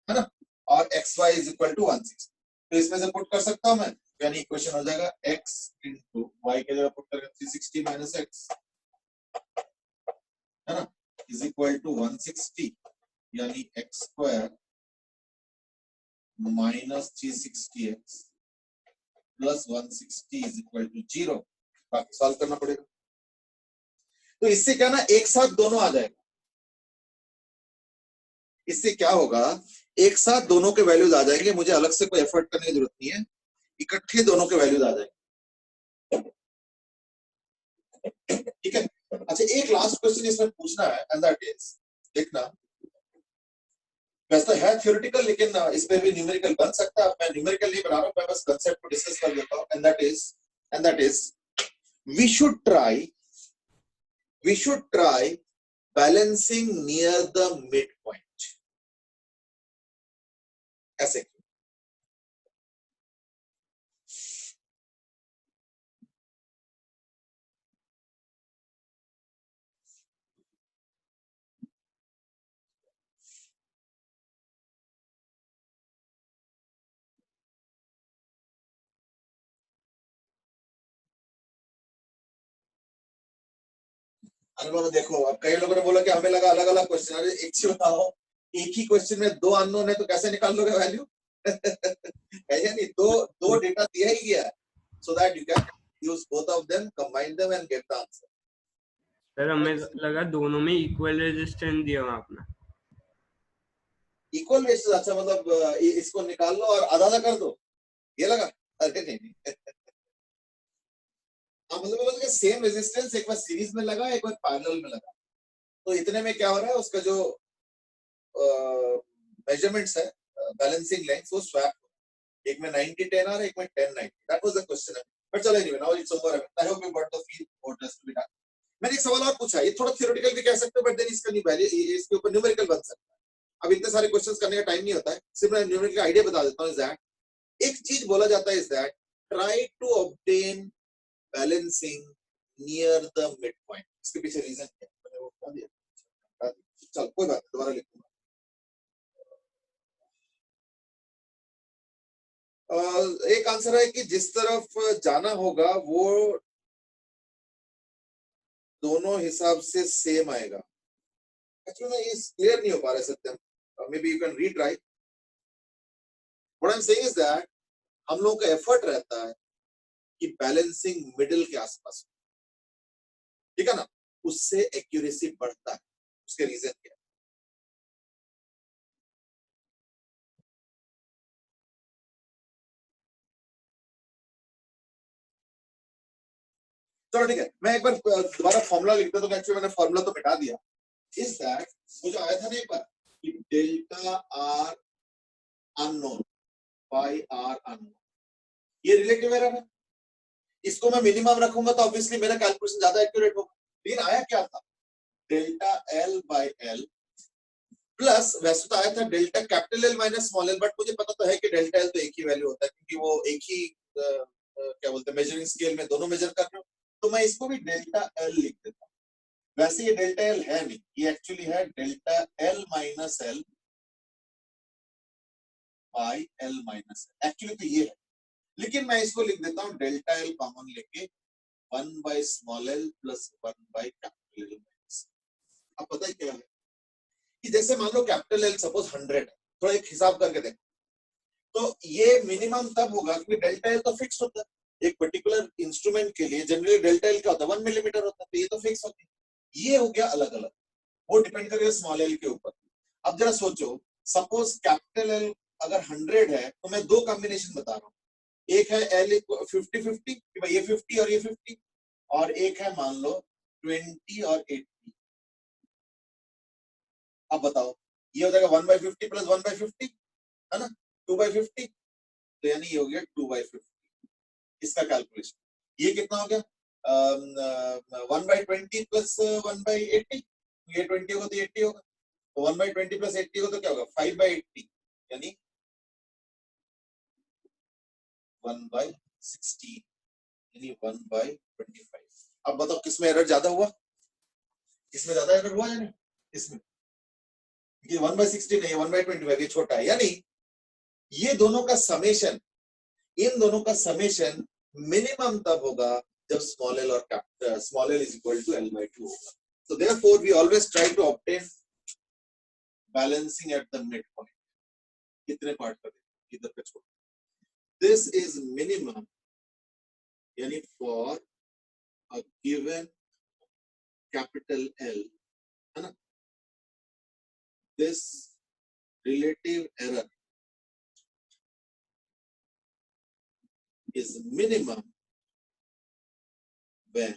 है ना, और X Y is equal to 160। तो इसमें से पुट कर सकता हूं मैं, यानी इक्वेशन हो जाएगा x इंटू वाई के जगह पुट करके 360 माइनस एक्स है ना इज इक्वल टू 160, यानी X square minus 360x plus 160 is equal to 0। बाकी सॉल्व करना पड़ेगा। तो इससे क्या ना एक साथ दोनों आ जाएगा, इससे क्या होगा एक साथ दोनों के वैल्यूज आ जाएंगे, मुझे अलग से कोई एफर्ट करने की जरूरत नहीं है, इकट्ठे दोनों के वैल्यूज आ जाएंगे। ठीक है। अच्छा एक लास्ट क्वेश्चन इसमें पूछना है एंड दैट इज, देखना वैसे है थ्योरेटिकल लेकिन इस पे भी न्यूमेरिकल बन सकता है। मैं न्यूमेरिकल नहीं बना रहा हूं, मैं बस कांसेप्ट को डिस्कस कर देता हूं and that is we should try balancing near the midpoint। ऐसे अनुभव देखो, अब कई लोगों ने बोला कि हमें लगा अलग अलग क्वेश्चन, अरे एक चीज बताओ, एक ही क्वेश्चन में दो अननोन है तो कैसे निकाल लोगे वैल्यू? है या नहीं? दो डेटा दिया ही गया है, so that you can use both of them, combine them and get the answer. Sir हमें लगा दोनों में इक्वल रेजिस्टेंस दिया हुआ अपना। इक्वल रेजिस्टेंस, अच्छा मतलब इसको निकाल लो और आधा आधा कर दो, ये लगा? अरे नहीं हाँ मतलब सेम रेजिस्टेंस एक बार सीरीज में लगा, एक बार पैरेलल में लगा, तो इतने में क्या हो रहा है उसका जो मेजरमेंट्स है बैलेंसिंग लेंथ वो स्वैप, एक में 90 10 आ रहा है, एक में 10 90। That was the question. But चलो anyway now it's over, I hope you got the feel what has to be done. मैंने एक सवाल और पूछा, ये थोड़ा थ्योरेटिकल भी कह सकते हो बट देन इसका नहीं वैल्यू, इसके ऊपर न्यूमेरिकल बन सकता है। अब इतने सारे क्वेश्चंस करने का टाइम नहीं होता है, सिर्फ मैं न्यूमेरिकल आइडिया बता देता हूं। इज दैट एक चीज बोला जाता है, is that try to obtain balancing near the mid point. इसके पीछे रीजन क्या है मैंने वो बता दिया, चल कोई बात नहीं, दोबारा लिखूंगा। एक आंसर है कि जिस तरफ जाना होगा वो दोनों हिसाब से सेम आएगा। एक्चुअली मैं ये क्लियर नहीं हो पा रहा है Satyam, maybe you can retry. What I am saying is that हम लोगों का एफर्ट रहता है कि बैलेंसिंग मिडिल के आसपास, ठीक है ना, उससे एक्यूरेसी बढ़ता है। उसके रीजन क्या है? चलो ठीक है, मैं एक बार दोबारा फॉर्मूला लिख देता हूं। एक्चुअली मैंने फॉर्मूला तो मिटा दिया। इज दैट वो जो आया था ना एक बार कि delta R unknown by R unknown, ये रिलेटिव एरर है। इसको मैं मिनिमम रखूंगा तो ऑब्वियसली मेरा कैलकुलेशन ज्यादा एक्यूरेट होगा। लेकिन आया क्या था, delta L by L plus, वैसे तो आया था delta capital L minus small L, but मुझे पता तो है कि डेल्टा एल तो एक ही वैल्यू होता है क्योंकि वो एक ही क्या बोलते हैं मेजरिंग स्केल में दोनों मेजर कर रहे हो, तो मैं इसको भी डेल्टा एल लिख देता हूँ। वैसे ये डेल्टा एल है नहीं, ये एक्चुअली है delta L minus L by L minus L, actually तो ये है, लेकिन मैं इसको लिख देता हूँ डेल्टा एल कॉमन लेके 1 by small L plus 1 by capital L minus. अब पता है क्या है कि जैसे मान लो कैपिटल एल सपोज 100 है, थोड़ा एक हिसाब करके देखो, तो ये मिनिमम तब होगा क्योंकि डेल्टा एल तो फिक्स होता है। एक पर्टिकुलर इंस्ट्रूमेंट के लिए जनरली डेल्टा एल क्या होता है 1 मिलीमीटर होता है, तो ये तो फिक्स होती है। ये हो गया अलग अलग, वो डिपेंड करेगा स्मॉल एल के ऊपर। अब जरा सोचो, सपोज कैपिटल एल अगर 100 है तो मैं दो कॉम्बिनेशन बता रहा हूँ, एक है एल 50-50 कि भाई ये 50 और ये 50, और एक है मान लो 20 और 80। अब बताओ, ये हो जाएगा 1/50 प्लस 1/50 है ना, 2/50, तो यानी ये हो गया 2/50। इसका कैलकुलेशन ये कितना हो गया 1/20 प्लस 1/80, ये 20 होगा तो 80 होगा, तो 1/20 प्लस 80 होगा तो क्या होगा 5/80, यानी 1/16, यानी 1/25। अब बताओ किसमें एरर ज्यादा हुआ, इसमें ज्यादा एरर हुआ या नहीं? इसमें ये 1/16 है, ये 1/25 ये छोटा है, यानी ये दोनों का समेशन, इन दोनों का समेशन मिनिमम तब होगा जब स्मॉल एल और small L is equal to L/2 होगा. So therefore we always try to obtain balancing at the midpoint. कितने पार्ट कर दें, इधर पे छोड़. This is minimum, यानी for a given capital L, है ना? This relative error is minimum when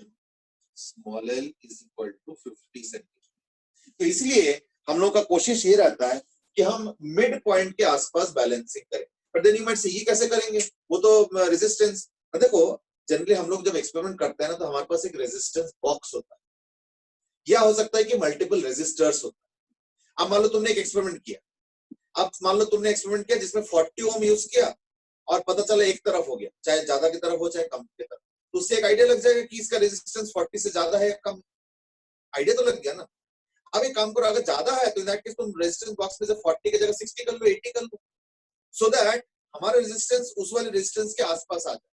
small l is equal to 50 centimetre. तो इसलिए हम लोग का कोशिश ये रहता है कि हम मिड पॉइंट के आसपास बैलेंसिंग करें. बट देन यू माइट से ये कैसे करेंगे, वो तो रेजिस्टेंस. देखो जनरली हम लोग जब एक्सपेरिमेंट करते हैं ना, तो हमारे पास एक रेजिस्टेंस बॉक्स होता है, या हो सकता है कि मल्टीपल रेजिस्टर्स होता है. अब मान लो तुमने एक एक्सपेरिमेंट किया, अब मान लो तुमने एक्सपेरिमेंट किया जिसमें 40 ओम यूज किया और पता चला एक तरफ हो गया, चाहे ज्यादा की तरफ हो चाहे कम की तरफ, तो उससे एक आइडिया लग जाएगा कि इसका रेजिस्टेंस 40 से ज्यादा है या कम. आइडिया तो लग गया ना. अब एक काम करो, अगर ज्यादा है तो इन दैट केस तुम रेजिस्टेंस बॉक्स में से 40 की जगह 60 कर लो, 80 कर लो, सो दैट हमारा रेजिस्टेंस उस वाले रेजिस्टेंस के आसपास आ जाए.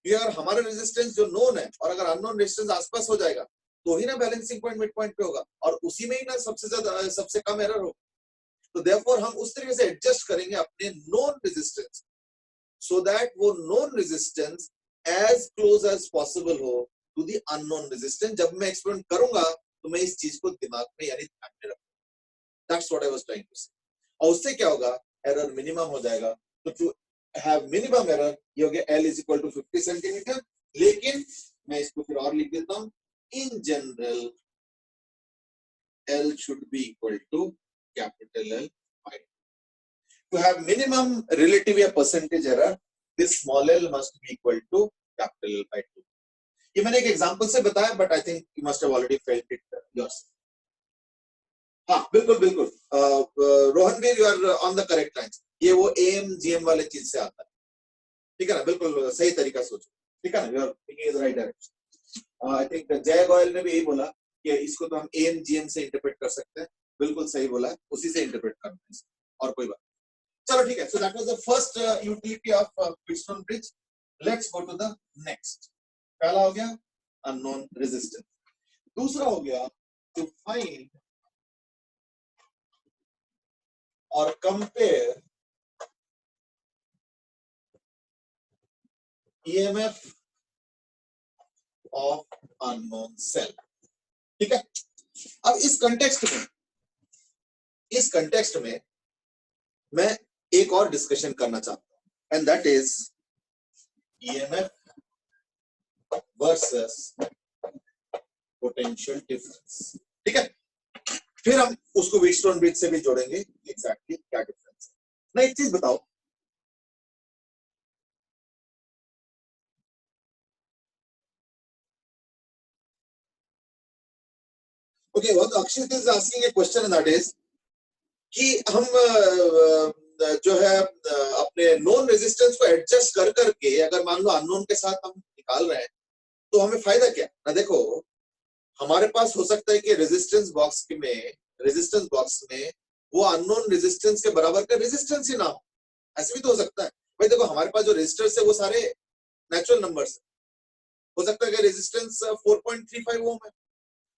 ये अगर हमारा रेजिस्टेंस जो नोन है और अगर अननोन रेजिस्टेंस आसपास हो जाएगा तो ही ना बैलेंसिंग पॉइंट मिड पॉइंट पे होगा, और उसी में ही ना सबसे ज्यादा सबसे कम एरर होगा. तो देयरफॉर हम उस तरीके से एडजस्ट करेंगे अपने नोन रेजिस्टेंस, सो दैट वो known resistance as close as possible हो टू द अननोन रेजिस्टेंस. जब मैं एक्सपेरिमेंट करूंगा तो मैं इस चीज को दिमाग में यानी ध्यान में रखूंगा. That's what I was trying to say. और उससे क्या होगा, एरर मिनिमम हो जाएगा. तो टू हैव मिनिमम एरर ये हो गया L is equal to 50 centimetre. लेकिन मैं इसको फिर और लिख देता हूं, in general L should be equal to capital L by 2. To have minimum relative या percentage error, this small l must be equal to capital L by 2. ये मैंने एक एग्जांपल से बताया, but I think you must have already felt it yourself. हाँ बिल्कुल बिल्कुल, Rohan Veer you are on the correct line. ये वो AM GM वाले चीज से आता है, ठीक है ना, बिल्कुल सही तरीका सोचो, ठीक है ना, you are thinking in the right direction. I think Jay Goyal ने भी यही बोला कि इसको तो हम AM GM से इंटरप्रेट कर सकते हैं. बिल्कुल सही बोला है, उसी से इंटरप्रेट करना है, और कोई बात. चलो ठीक है. So that was the first utility of Wheatstone bridge. Let's go to the next. पहला हो गया अननोन रेजिस्टेंस. दूसरा हो गया टू फाइंड और compare EMF of unknown cell. ठीक है. अब इस कंटेक्स्ट में मैं एक और डिस्कशन करना चाहता हूं, and that is EMF versus potential difference. ठीक है. फिर हम उसको व्हीटस्टोन ब्रिज से भी जोड़ेंगे, एग्जैक्टली क्या डिफरेंस है. ना एक चीज बताओ, okay, what Akshit is asking A question, that is कि हम जो है अपने नोन रेजिस्टेंस को एडजस्ट कर करके अगर मान लो अननोन के साथ हम निकाल रहे हैं तो हमें फायदा क्या ना. देखो हमारे पास हो सकता है कि रेजिस्टेंस बॉक्स में वो अननोन रेजिस्टेंस के बराबर का रेजिस्टेंस ही ना हो. ऐसे भी तो हो सकता है भाई. देखो हमारे पास जो रेजिस्टर्स है वो सारे नेचुरल नंबर्स है. हो सकता है कि रेजिस्टेंस 4.35 ओम है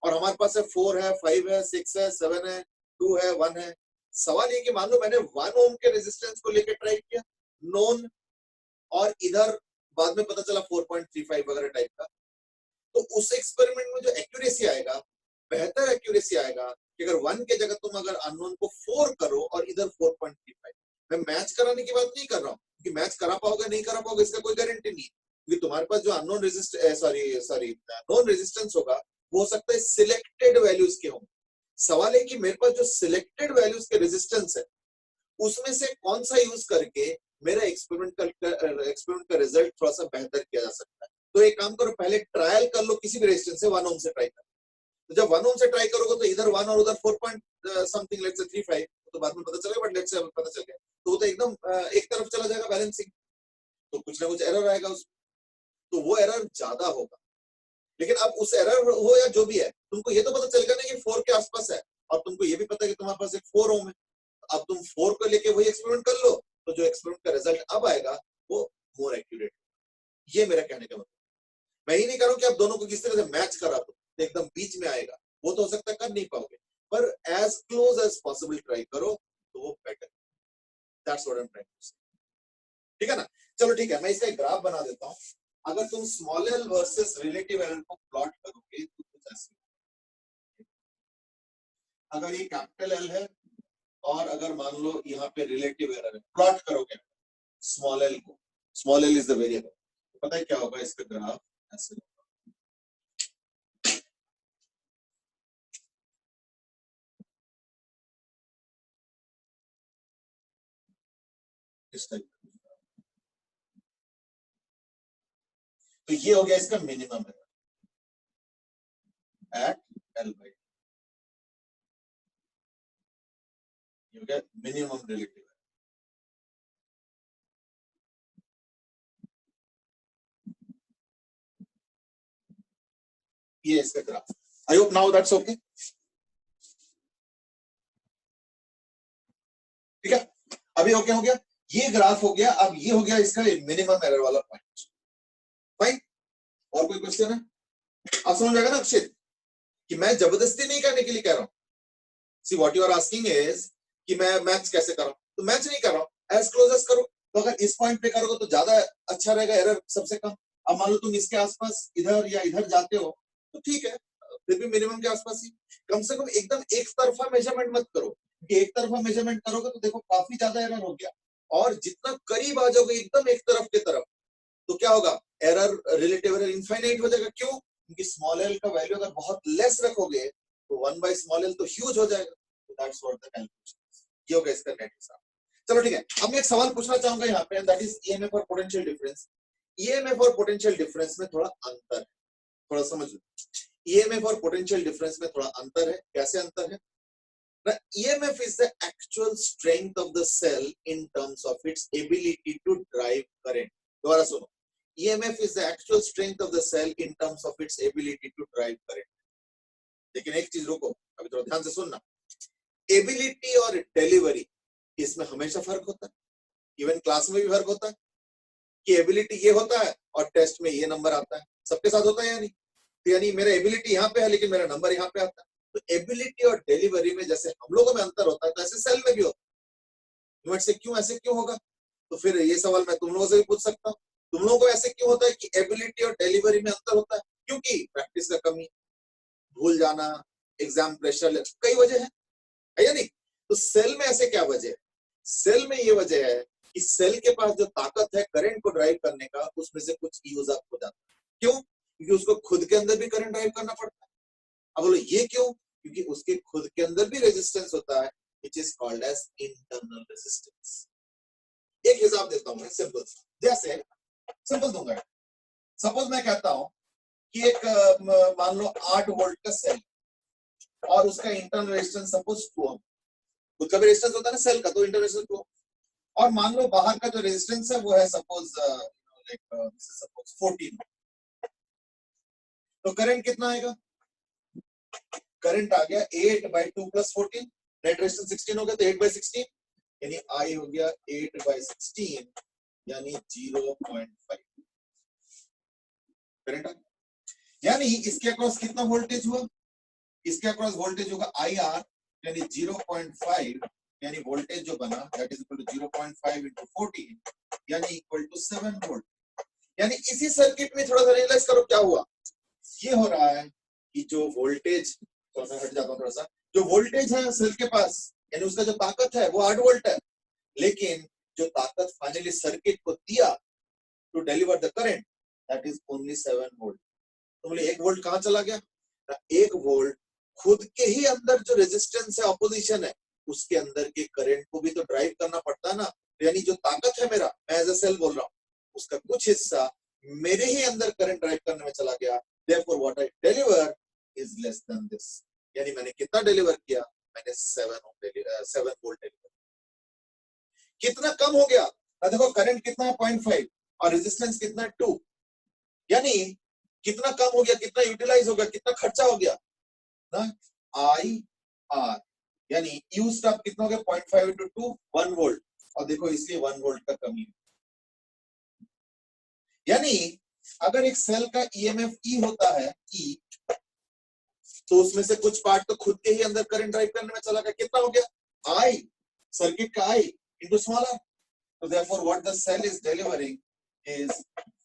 और हमारे पास है 4 है, 5 है, 6 है, 7 है, 2 है, 1 है. सवाल ये कि मान लो मैंने 1 ओम के रेजिस्टेंस को लेकर ट्राई किया नोन, और इधर बाद में पता चला 4.35 वगैरह टाइप का, तो उस एक्सपेरिमेंट में जो एक्यूरेसी आएगा, बेहतर एक्यूरेसी आएगा कि अगर 1 के जगह तुम अगर अननोन को 4 करो और इधर 4.35. मैं मैच कराने की बात नहीं कर रहा हूँ, क्योंकि मैच करा पाओगे नहीं करा पाओगे इसका कोई गारंटी नहीं है, क्योंकि तुम्हारे पास जो अननोन नॉन रेजिस्टेंस होगा वो हो सकता है सिलेक्टेड वैल्यूज के होंगे. सवाल है कि मेरे पास जो सिलेक्टेड वैल्यूज के रेजिस्टेंस है उसमें से कौन सा यूज करके मेरा एक्सपेरिमेंट का रिजल्ट थोड़ा सा बेहतर किया जा सकता है. तो एक काम करो, पहले ट्रायल कर लो किसी भी रेजिस्टेंस से 1 ओम से ट्राई करो. तो जब 1 ओम से ट्राई करोगे तो इधर 1 और उधर 4 पॉइंट समथिंग लेट्स से 35, तो बाद में पता चलेगा, बट लेट्स से पता चल गया तो वो तो एकदम एक तरफ चला जाएगा बैलेंसिंग, तो कुछ ना कुछ एरर आएगा उसमें, तो वो एरर ज्यादा होगा. लेकिन अब उस एरर हो या जो भी है, तुमको ये तो पता चलेगा ना कि 4 के आसपास है, और तुमको ये भी पता है कि तुम्हारे पास एक 4 ओम है, अब तुम 4 को लेके वही एक्सपेरिमेंट कर लो, तो जो एक्सपेरिमेंट का रिजल्ट अब आएगा वो मोर एक्यूरेट। ये मेरा कहने का मतलब, मैं ही नहीं कह रहा हूं कि आप दोनों को किस तरह से मैच करा दो तो एकदम बीच में आएगा, वो तो हो सकता है कर नहीं पाओगे, पर as close as possible try करो तो वो better. That's what I am trying to say. ठीक है ना? चलो ठीक है, मैं इसका एक ग्राफ बना देता हूं। अगर तुम small L versus relative error को प्लॉट करोगे तो कुछ ऐसे, अगर ये कैपिटल एल है और अगर मान लो यहाँ पे रिलेटिव एरर है, प्लॉट करोगे स्मॉल एल को, small L is the variable, पता है क्या होगा इसका ग्राफ ऐसे होगा। इस टाइप, तो ये हो गया इसका minimum error eight L by, ये हो गया मिनिमम रिलेटिव। ये इसका graph. I hope now that's okay. ठीक है, अभी ओके हो गया, ये ग्राफ हो गया। अब ये हो गया इसका मिनिमम एरर वाला पॉइंट। फाइन, और कोई क्वेश्चन है? आप समझ जाएगा ना अक्षित कि मैं जबरदस्ती नहीं करने के लिए कह रहा हूं। See what you are asking is कि मैं मैच कैसे करूं, तो मैच नहीं कर रहा हूं, एज क्लोज एज करो। तो अगर इस पॉइंट पे करोगे तो ज्यादा अच्छा रहेगा, एरर सबसे कम। अब मान लो तुम इसके आसपास इधर या इधर जाते हो तो ठीक है, फिर भी मिनिमम के आसपास ही। कम से कम एकदम एक तरफा मेजरमेंट मत करो, क्योंकि एक तरफा मेजरमेंट करोगे तो देखो काफी ज्यादा एरर हो गया। और जितना करीब आ जाओगे एकदम एक तरफ के तरफ, तो क्या होगा, एरर, रिलेटिव एरर इनफाइनाइट हो जाएगा। क्यों? क्योंकि स्मॉल एल का वैल्यू अगर बहुत लेस रखोगे तो 1 बाय स्मॉल एल तो ह्यूज हो जाएगा। दैट्स व्हाट द कैलकुलेशन, ये होगा इसका नेट हिसाब। चलो ठीक है, अब मैं एक सवाल पूछना चाहूंगा यहाँ पे, दैट इज ईएमएफ और पोटेंशियल डिफरेंस। ईएमएफ और पोटेंशियल डिफरेंस में थोड़ा अंतर है, थोड़ा समझ लो। ईएमएफ और पोटेंशियल डिफरेंस में थोड़ा अंतर है। कैसे अंतर है? EMF is the actual strength of the cell in terms of its ability to drive current. दोबारा सुनो, EMF is the actual strength of the cell in terms of its ability to drive current. लेकिन एक चीज रुको, अभी थोड़ा ध्यान से सुनना। एबिलिटी और डिलीवरी, इसमें हमेशा फर्क होता है। इवन क्लास में भी फर्क होता है कि एबिलिटी ये होता है और टेस्ट में ये नंबर आता है। सबके साथ होता है या नहीं? तो यानी मेरा एबिलिटी यहाँ पे है लेकिन मेरा नंबर यहाँ पे आता है। तो एबिलिटी और डिलीवरी में जैसे हम लोगों में अंतर होता है, तो ऐसे सेल में भी होता है। यूनिट से क्यों ऐसे क्यों होगा? तो फिर ये सवाल मैं तुम लोगों से भी पूछ सकता हूँ, तुम लोगों को ऐसे क्यों होता है कि एबिलिटी और डिलीवरी में अंतर होता है? क्योंकि प्रैक्टिस का कमी, भूल जाना, एग्जाम प्रेशर, कई वजह है या नहीं? तो सेल में ऐसे क्या वजह है? सेल में ये वजह है कि सेल के पास जो ताकत है करंट को ड्राइव करने का, उसमें से कुछ यूज अप हो जाता है। क्यों? क्योंकि उसको खुद के अंदर भी करंट ड्राइव करना पड़ता है। अब बोलो ये क्यों? क्योंकि उसके खुद के अंदर भी रेजिस्टेंस होता है, which is called as internal resistance। एक हिसाब देता हूं मैं सिंपल, जैसे सिंपल दूंगा। सपोज मैं कहता हूं कि एक मान लो 8 वोल्ट का सेल और उसका इंटरनल रेजिस्टेंस सपोज 2 ओम। खुद का भी रेजिस्टेंस होता है ना सेल का, तो इंटरनल रेजिस्टेंस 2 ओम। और मान लो बाहर का जो रेजिस्टेंस है वो है सपोज लाइक सपोज 14। तो करंट कितना आएगा? करंट आ गया 8 बाई 2 प्लस 14, नेट रेजिस्टेंस 16 हो गया, तो 8 बाई 16 यानी आई हो गया 8 बाई 16 यानी 0.5 करंट आ गया। यानी इसके अक्रॉस कितना वोल्टेज हुआ? इसके अक्रॉस वोल्टेज होगा IR यानी 0.5, यानी वोल्टेज जो बना that is equal to 0.5 into 14 यानी इक्वल टू 7 वोल्ट। यानी इसी सर्किट में थोड़ा सा रियलाइज करो क्या हुआ। ये हो रहा है कि जो वोल्टेज, थोड़ा सा हट जाता हूं, थोड़ा सा जो वोल्टेज है सेल के पास यानी उसका जो ताकत है वो 8 वोल्ट है, लेकिन जो ताकत फाइनली सर्किट को दिया to deliver the current that is only 7 volt. तो बोले 1 वोल्ट कहां चला गया? 1 वोल्ट खुद के ही अंदर जो रेजिस्टेंस है, ऑपोजिशन है, उसके अंदर के करंट को भी तो ड्राइव करना पड़ता है ना। यानी जो ताकत है मेरा, मैं एज अ सेल बोल रहा हूं, उसका कुछ हिस्सा मेरे ही अंदर करंट ड्राइव करने में चला गया। Therefore what I deliver is less than this। यानी मैंने कितना डिलीवर किया? मैंने 7 वोल्ट डिलीवर। कितना कम हो गया? देखो करंट कितना है 0.5 और रेजिस्टेंस कितना है 2, यानी कितना कम हो गया, कितना यूटिलाइज हो गया, कितना खर्चा हो गया ना। I आर, यानी यू स्टॉप कितना हो गया 0.5 into 2 1 वोल्ट, और देखो इसलिए 1 वोल्ट का कमी है। यानी अगर एक सेल का ईएमएफ ई होता है ई, तो उसमें से कुछ पार्ट तो खुद के ही अंदर करंट ड्राइव करने में चला गया, कितना हो गया आई, सर्किट का I into small R. So therefore what the cell is delivering is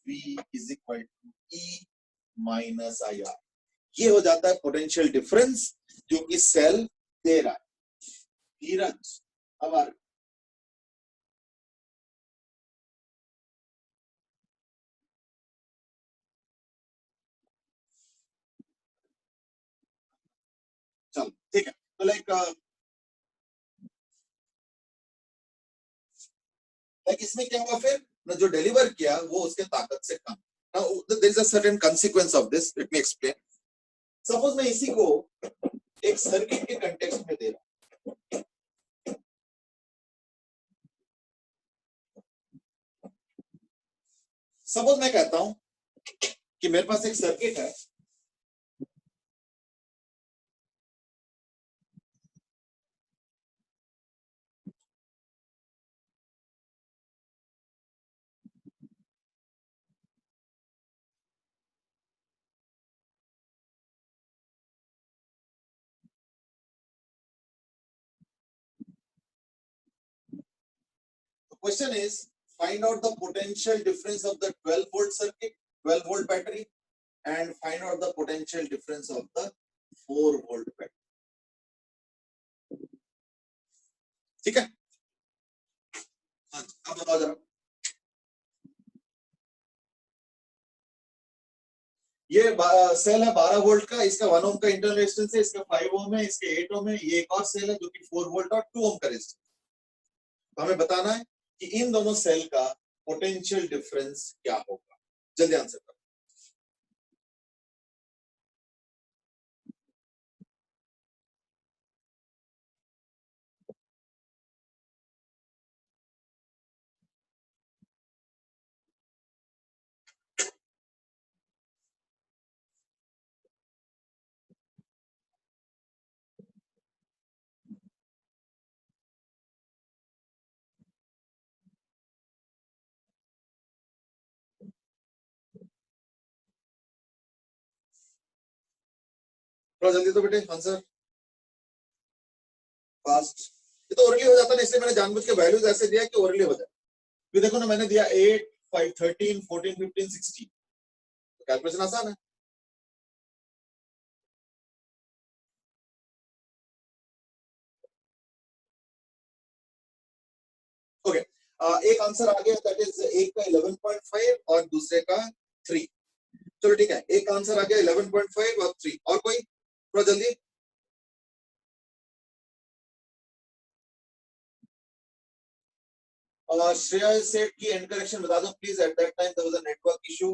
V is equal to E minus IR। ये हो जाता है पोटेंशियल डिफरेंस जो कि सेल दे रहा है। धीरज, अब आ चलो ठीक है, तो लाइक इसमें क्या हुआ फिर ना, जो डिलीवर किया वो उसके ताकत से कम। Now there is a certain consequence of this, let me explain। Suppose मैं इसी को एक सर्किट के कंटेक्स्ट में दे रहा हूं, सपोज मैं कहता हूं कि मेरे पास एक सर्किट है, question is find out the potential difference of the 12 volt circuit, 12 volt battery, and find out the potential difference of the 4 volt battery। ठीक है, हाँ अब बताओ जरा। ये सेल है 12 वोल्ट का, इसका 1 ओम का इंटरनल रेजिस्टेंस है, इसका 5 ओम है, इसके 8 ओम है, ये एक और सेल है जो कि 4 वोल्ट और 2 ओम का रेजिस्टेंस। तो हमें बताना है कि इन दोनों सेल का पोटेंशियल डिफरेंस क्या होगा। जल्दी आंसर करो। थोड़ा जल्दी तो बेटे आंसर फास्ट। ये तो ओरली हो जाता है, इसलिए मैंने जानबूझ के वैल्यूज ऐसे दिया कि ओरली हो जाए। ये देखो ना, मैंने दिया 8 5 13 14 15 16, तो कैलकुलेशन आसान है। ओके एक आंसर आ गया, दैट इज एक का 11.5 और दूसरे का 3। चलो ठीक है, एक आंसर आ गया 11.5 और 3, और कोई थोड़ा जल्दी। श्रेया सेठ की एंड करेक्शन बता दो please, at that time there was a network issue.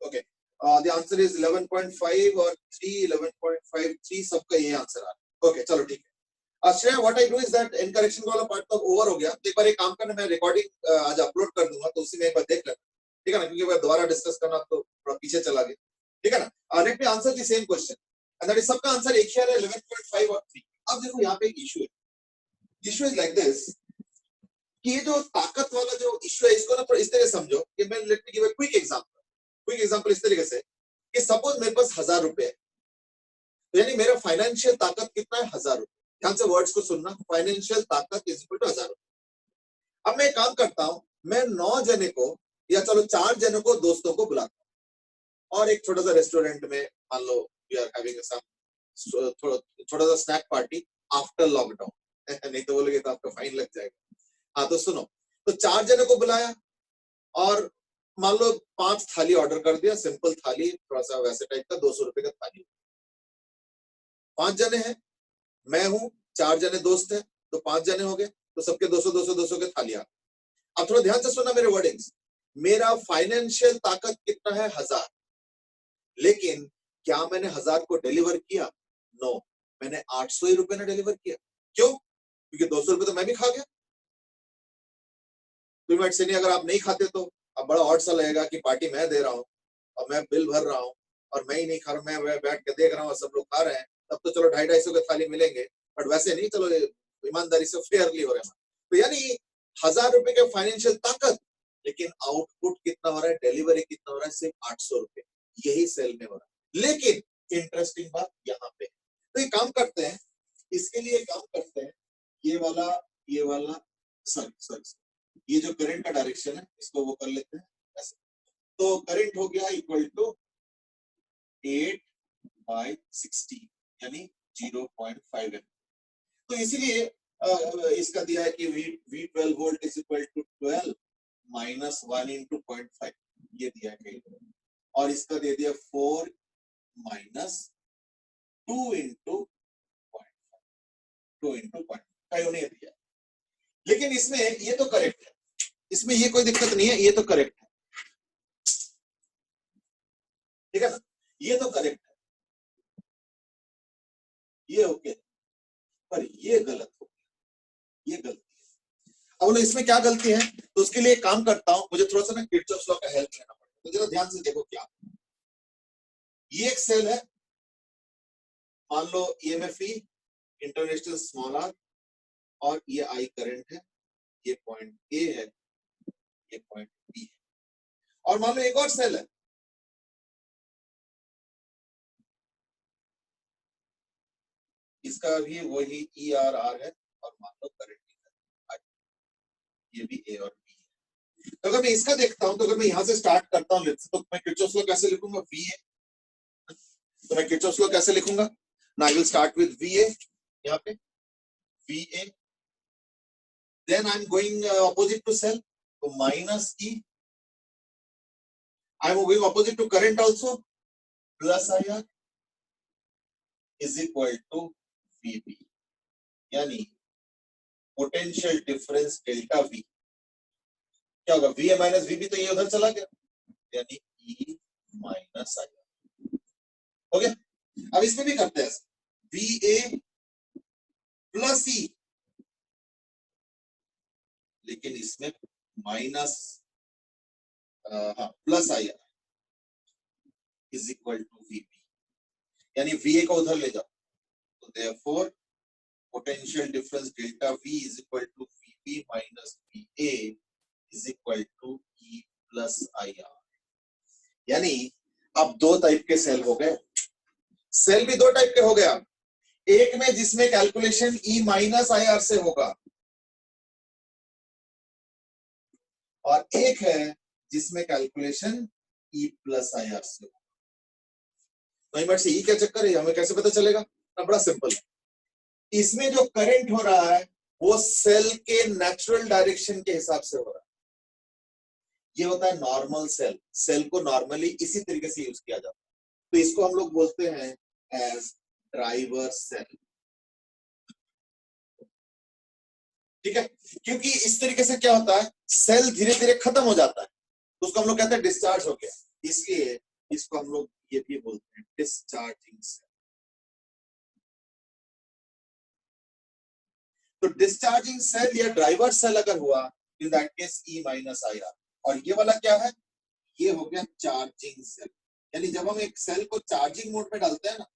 Okay the answer is 11.5 और 3 11.5 3 सबका ये आंसर आ रहा है। ओके चलो ठीक है। Shreya what I do is that and correction वाला पार्ट तो ओवर हो गया, तो एक बार एक काम करना, मैं रिकॉर्डिंग आज अपलोड कर दूंगा, तो उसी में एक बार देख लेना, ठीक है ना, क्योंकि मैं दोबारा डिस्कस करना तो थोड़ा पीछे चला गया, ठीक है ना। Let me answer the same question and that is सबका आंसर एक ही है 11.5 और 3। अब देखो यहाँ पे एक इशू है, इशू इज लाइक दिस कि ये जो ताकत वाला जो इशू है इसको ना थोड़ा इस तरह समझो कि मैं let me give a quick example इस तरीके से कि सपोज मेरे पास 1000 रुपए है, तो यानी मेरा फाइनेंशियल ताकत कितना है 1000 रुपए। ध्यान से वर्ड्स को सुनना, फाइनेंशियल ताकत इज इक्वल टू 1000 रुपए। अब मैं काम करता हूं, मैं 9 जने को या चलो 4 जने को दोस्तों को बुलाता हूं और एक छोटा सा रेस्टोरेंट में, मान लो वी आर हैविंग सम छोटा सा स्नैक पार्टी आफ्टर लॉकडाउन नहीं तो बोलोगे तो आपका फाइन लग जाएगा। हाँ तो सुनो, तो 4 जने को बुलाया और मान लो 5 थाली ऑर्डर कर दिया, सिंपल थाली, थोड़ा सा वैसे टाइप का 200 रुपए का थाली। 5 जने हैं, मैं हूं, 4 जने दोस्त हैं, तो 5 जने हो गए, तो सबके 200 200 200 के थालियां। अब थोड़ा ध्यान से सुनना मेरे वर्डिंग्स, मेरा फाइनेंशियल ताकत कितना है 1000, लेकिन क्या मैंने 1000 को डिलीवर किया? नो, मैंने 800 ही रुपए ने डिलीवर किया। क्यों? क्योंकि 200 रुपए तो मैं भी खा गया। तो मैं से नहीं, अगर आप नहीं खाते तो अब बड़ा ऑड सा लगेगा कि पार्टी मैं दे रहा हूं और मैं बिल भर रहा हूं, और मैं ही नहीं खा रहा, मैं बैठ के देख रहा हूँ और सब लोग खा रहे हैं, तब तो चलो 250-250 के थाली मिलेंगे, बट वैसे नहीं, चलो ईमानदारी से फेयरली हो रहा है। तो यानी 1000 रुपए के फाइनेंशियल ताकत, लेकिन आउटपुट कितना हो रहा है, डिलीवरी कितना हो रहा है, सिर्फ 800 रुपए, यही सेल में हो रहा है। लेकिन इंटरेस्टिंग बात यहाँ पे, तो ये काम करते हैं, इसके लिए काम करते हैं, ये वाला सॉरी ये जो करंट का डायरेक्शन है इसको वो कर लेते हैं ऐसे। तो करंट हो गया इक्वल टू 8/60 यानी 0.5 एम्पीयर। तो इसीलिए इसका दिया है कि V12 volt is equal to 12 minus 1 into 0.5, ये दिया है कहीं, और इसका दे दिया 4 माइनस 2 इंटू 0.5 उन्हें दिया। लेकिन इसमें ये तो करेक्ट है, इसमें ये कोई दिक्कत नहीं है, ये तो करेक्ट है, ठीक है ना, ये तो करेक्ट है, ये ओके, पर ये गलत हो गया, ये गलती है। अब बोलो इसमें क्या गलती है, तो उसके लिए काम करता हूं, मुझे थोड़ा सा ना किरचॉफ लॉ का हेल्प लेना पड़ेगा। तो जरा ध्यान से देखो, क्या ये एक सेल है, मान लो EMF E international small r, और ये I करंट है, ये पॉइंट A है, ये पॉइंट B है, और मान लो एक और सेल है, इसका भी वही ERR है, और मान लो करंट I, ये भी A और B है। तो अगर मैं इसका देखता हूं, तो अगर मैं यहां से स्टार्ट करता हूं, तो मैं किरचॉफ लॉ कैसे लिखूंगा, VA, तो मैं किरचॉफ लॉ कैसे लिखूंगा, now I will start with VA, यहाँ पे VA, then I'm going opposite to cell, so minus E, I'm going opposite to current also, plus IR is equal to VB, यानी potential difference delta V क्या होगा, VA minus VB, तो ये उधर चला गया, यानी E माइनस IR हो गया। अब इसमें भी करते हैं, VA प्लस E, लेकिन इसमें minus plus IR is equal to VB, यानी VA को उधर ले जाओ, तो therefore potential difference delta V is equal to VB minus VA is equal to E plus IR। यानी अब दो टाइप के सेल हो गए, सेल भी दो टाइप के हो गया, एक में जिसमें कैलकुलेशन E माइनस IR से होगा, और एक है जिसमें कैलकुलेशन E प्लस IR से होगा। तो से E क्या चक्कर है, हमें कैसे पता चलेगा, बड़ा सिंपल है, इसमें जो करंट हो रहा है वो सेल के नेचुरल डायरेक्शन के हिसाब से हो रहा है, ये होता है नॉर्मल सेल, सेल को नॉर्मली इसी तरीके से यूज किया जाता है, तो इसको हम लोग बोलते हैं एज ड्राइवर सेल, ठीक है, क्योंकि इस तरीके से क्या होता है, सेल धीरे धीरे खत्म हो जाता है, तो उसको हम लोग कहते हैं डिस्चार्ज हो गया, इसलिए इसको हम लोग ये भी बोलते हैं डिस्चार्जिंग सेल। तो डिस्चार्जिंग सेल या ड्राइवर सेल अगर हुआ, इन that case E minus IR, और ये वाला क्या है, ये हो गया चार्जिंग सेल, यानी जब हम एक सेल को चार्जिंग मोड में डालते हैं ना,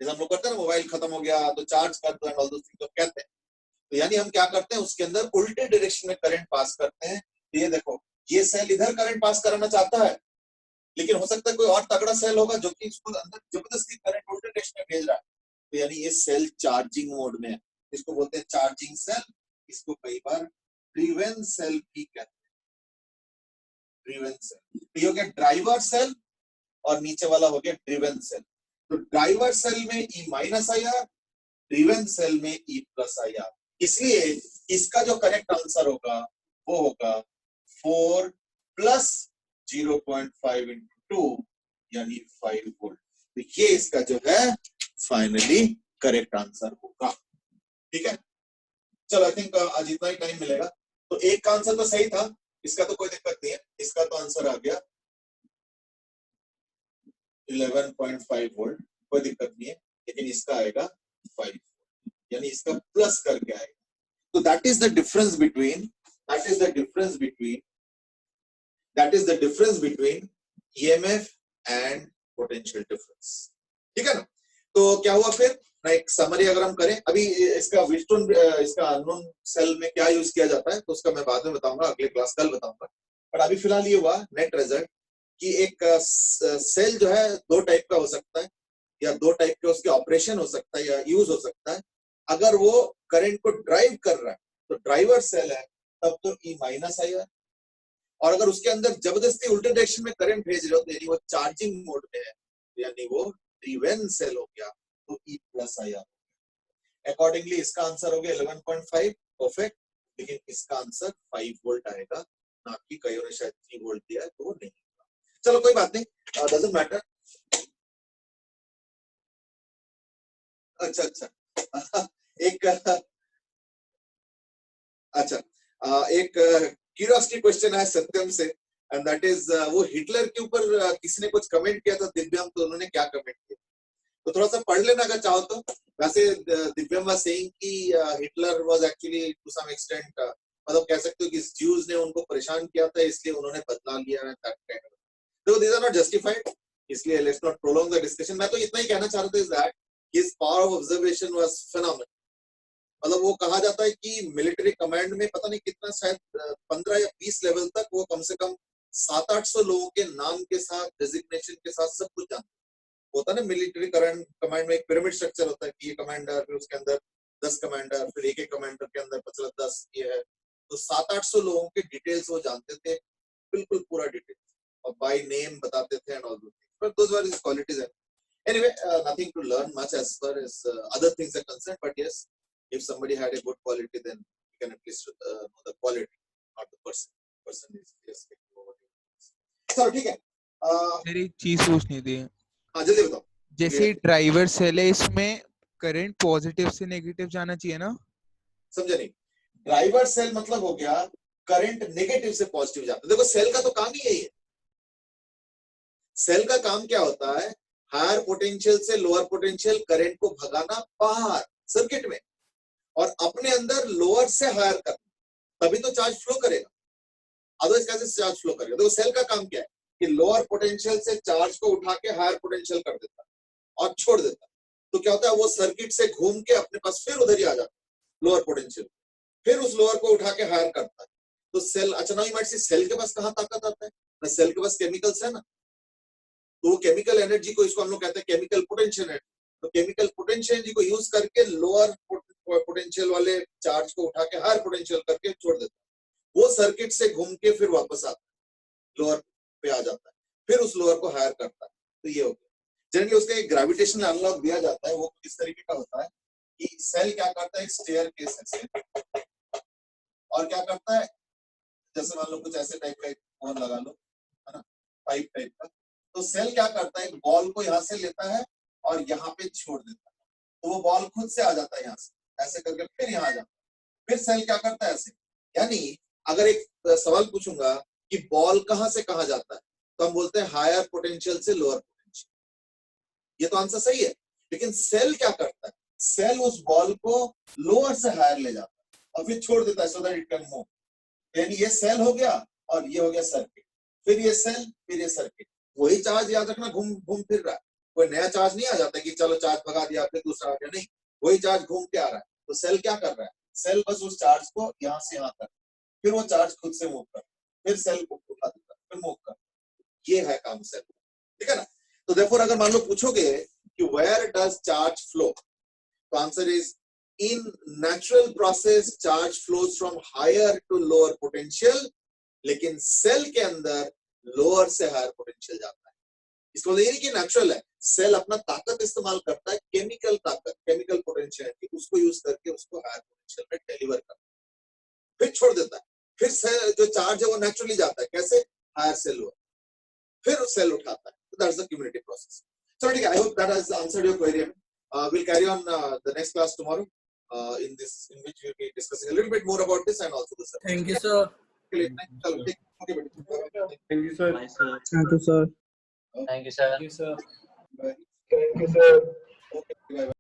जैसे हम लोग करते हैं ना, मोबाइल खत्म हो गया तो चार्ज कर दो एंड ऑल दोस थिंग्स कहते हैं, तो यानी हम क्या करते हैं, उसके अंदर उल्टे डायरेक्शन में करंट पास करते हैं। ये देखो, ये सेल इधर करंट पास कराना चाहता है, लेकिन हो सकता है कोई और तगड़ा सेल होगा जो कि इसको अंदर जबरदस्ती करंट उल्टे डायरेक्शन में भेज रहा है, तो यानी ये सेल चार्जिंग मोड में है, इसको बोलते हैं चार्जिंग सेल, इसको कई बार ड्रिवन सेल भी कहते हैं, ड्रिवन सेल। तो ये हो गया ड्राइवर सेल, और नीचे वाला हो गया ड्रिवन सेल। तो ड्राइवर सेल में E minus IR, driven cell में E प्लस IR, इसलिए इसका जो करेक्ट आंसर होगा वो होगा 4 प्लस 0.5 इंटू 2 यानी 5 वोल्ट। तो ये इसका जो है फाइनली करेक्ट आंसर होगा, ठीक है। चलो आई थिंक आज इतना ही टाइम मिलेगा, तो एक का आंसर तो सही था, इसका तो कोई दिक्कत नहीं है, इसका तो आंसर आ गया 11.5 वोल्ट, कोई दिक्कत नहीं है, लेकिन इसका आएगा 5, यानी इसका प्लस करके आएगा। तो that is the difference between EMF and potential difference. ठीक है ना? तो क्या हुआ फिर ना, एक समरी अगर हम करें, अभी इसका व्हीटस्टोन इसका अननोन सेल में क्या यूज किया जाता है तो उसका मैं बाद में बताऊंगा, अगले क्लास कल बताऊंगा। पर अभी फिलहाल ये हुआ नेट रिजल्ट कि एक सेल जो है दो टाइप का हो सकता है, या दो टाइप के उसके ऑपरेशन हो सकता है या यूज हो सकता है। अगर वो करंट को ड्राइव कर रहा है तो ड्राइवर सेल है, तब तो E माइनस आई है। और अगर उसके अंदर जबरदस्ती उल्टे डायरेक्शन में करंट भेज रहे हो तो यानी वो चार्जिंग मोड में है, यानी वो ड्रिवेन सेल हो गया, तो E प्लस आई है। अकॉर्डिंगली इसका आंसर हो गया 11.5 परफेक्ट, लेकिन इसका आंसर 5 वोल्ट आएगा, ना कि कईयों ने शायद 3 वोल्ट दिया है तो वो नहीं। चलो कोई बात नहीं, डजंट मैटर। अच्छा एक एक क्यूरियोसिटी क्वेश्चन है सत्यम से, एंड दैट इज वो हिटलर के ऊपर किसी ने कुछ कमेंट किया था दिव्यम, तो उन्होंने क्या कमेंट किया तो थोड़ा सा पढ़ लेना अगर चाहो तो। वैसे दिव्यम वाज सेइंग कि Hitler was actually to some extent, मतलब कह सकते हो कि ज्यूज ने उनको परेशान किया था इसलिए उन्होंने बदला लिया है, दैट काइंड ऑफ। तो दीस आर नॉट जस्टिफाइड, इसलिए let's not prolong the discussion. मैं तो इतना ही कहना चाह रहा था is that his power of observation was phenomenal. मतलब वो कहा जाता है कि मिलिट्री कमांड में पता नहीं कितना, शायद 15 या 20 लेवल तक वो कम से कम 700-800 लोगों के नाम के साथ, डेजिग्नेशन के साथ सब कुछ जानते होता है ना। मिलिट्री कमांड में एक पिरामिड स्ट्रक्चर होता है कि ये कमांडर, फिर उसके अंदर 10 कमांडर, फिर एक एक कमांडर के अंदर 10 ये है, तो 700-800 लोगों के डिटेल्स वो जानते थे, बिल्कुल पूरा डिटेल, और बाय नेम बताते थे एंड ऑल दो things. But those were his qualities. Anyway, nothing to learn much as far as other things are concerned, but yes, if somebody had a good quality, then you can at least know the quality, not the person. Person is just चलो ठीक है। मेरी एक चीज पूछनी थी, हाँ जल्दी बताओ। जैसे ड्राइवर सेल है इसमें करंट पॉजिटिव से नेगेटिव जाना चाहिए ना? समझे नहीं? ड्राइवर सेल मतलब हो गया करंट नेगेटिव से पॉजिटिव जाता है। देखो सेल का तो काम ही यही है। सेल का काम क्या होता है? हायर पोटेंशियल से लोअर पोटेंशियल करंट को भगाना बाहर सर्किट में, और अपने अंदर लोअर से हायर करना, तभी तो चार्ज फ्लो करेगा, अदरवाइज कैसे चार्ज फ्लो करेगा? देखो सेल का काम क्या है कि लोअर पोटेंशियल से चार्ज को उठा के हायर पोटेंशियल कर देता है और छोड़ देता है। तो क्या होता है, वो सर्किट से घूम के अपने पास फिर उधर ही आ जाता है लोअर पोटेंशियल, फिर उस लोअर को उठा के हायर करता है। तो सेल, अच्छा now you might see cell के पास कहां ताकत आता है? सेल के पास केमिकल्स है ना, तो केमिकल एनर्जी को, इसको हम लोग कहते हैं केमिकल पोटेंशियल एनर्जी। तो केमिकल पोटेंशियल एनर्जी को यूज करके लोअर पोटेंशियल वाले चार्ज को उठा के हायर पोटेंशियल करके छोड़ देता है। वो सर्किट से घूम के फिर वापस आता है, लोअर पे आ जाता है, फिर उस लोअर को हायर करता है। तो ये हो गया। जनरली उसका एक ग्रेविटेशनल एनालॉग दिया जाता है, वो इस तरीके का होता है कि सेल क्या करता है, एक स्टेयर केस है, और क्या करता है, जैसे मान लो कुछ ऐसे टाइप का एक फोन लगा लो, है ना, पाइप टाइप का। तो सेल क्या करता है, बॉल को यहाँ से लेता है और यहाँ पे छोड़ देता है, तो वो बॉल खुद से आ जाता है यहाँ से, ऐसे करके फिर यहाँ आ जाता है। फिर सेल क्या करता है ऐसे, यानी अगर एक सवाल पूछूंगा कि बॉल कहाँ से कहाँ जाता है, तो हम बोलते हैं हायर पोटेंशियल से लोअर पोटेंशियल। ये तो आंसर सही है, लेकिन सेल क्या करता है, सेल उस बॉल को लोअर से हायर ले जाता है और फिर छोड़ देता है so that it can move. यानी ये सेल हो गया और ये हो गया सर्किट, फिर ये सेल, फिर ये सर्किट। वही चार्ज याद रखना घूम घूम फिर रहा है, कोई नया चार्ज नहीं आ जाता कि चलो चार्ज भगा दिया फिर दूसरा आ गया, नहीं, वही चार्ज घूम के आ रहा है। तो सेल क्या कर रहा है, सेल बस उस चार्ज को यहाँ से यहाँ कर, फिर वो चार्ज खुद से मूव कर, फिर सेल को उठा देता, फिर मूव कर। ये है काम सेल, ठीक है ना। तो देयरफॉर अगर मान लो पूछोगे कि वेयर डज चार्ज फ्लो, तो answer is in natural process charge flows from higher to lower potential, लेकिन सेल के अंदर लोअर से हायर पोटेंशियल जाता है। इसको ये नहीं कि नेचुरल है, सेल अपना ताकत इस्तेमाल करता है, केमिकल ताकत, केमिकल पोटेंशियल की, उसको यूज करके उसको हायर पोटेंशियल में डिलीवर करता है, फिर छोड़ देता है। फिर सेल जो चार्ज है वो नेचुरली जाता है, कैसे, हायर से लोअर, फिर सेल उठाता है। So that's the cumulative process. So ठीक है, I hope that has answered your query. We'll carry on the next class tomorrow. In which we'll be discussing a little bit more about this and also the service. Thank you, sir. Okay, Thank you, sir. Nice, sir. Thank you, sir. Okay. Thank you, sir. Bye. Thank you, sir. Okay, bye.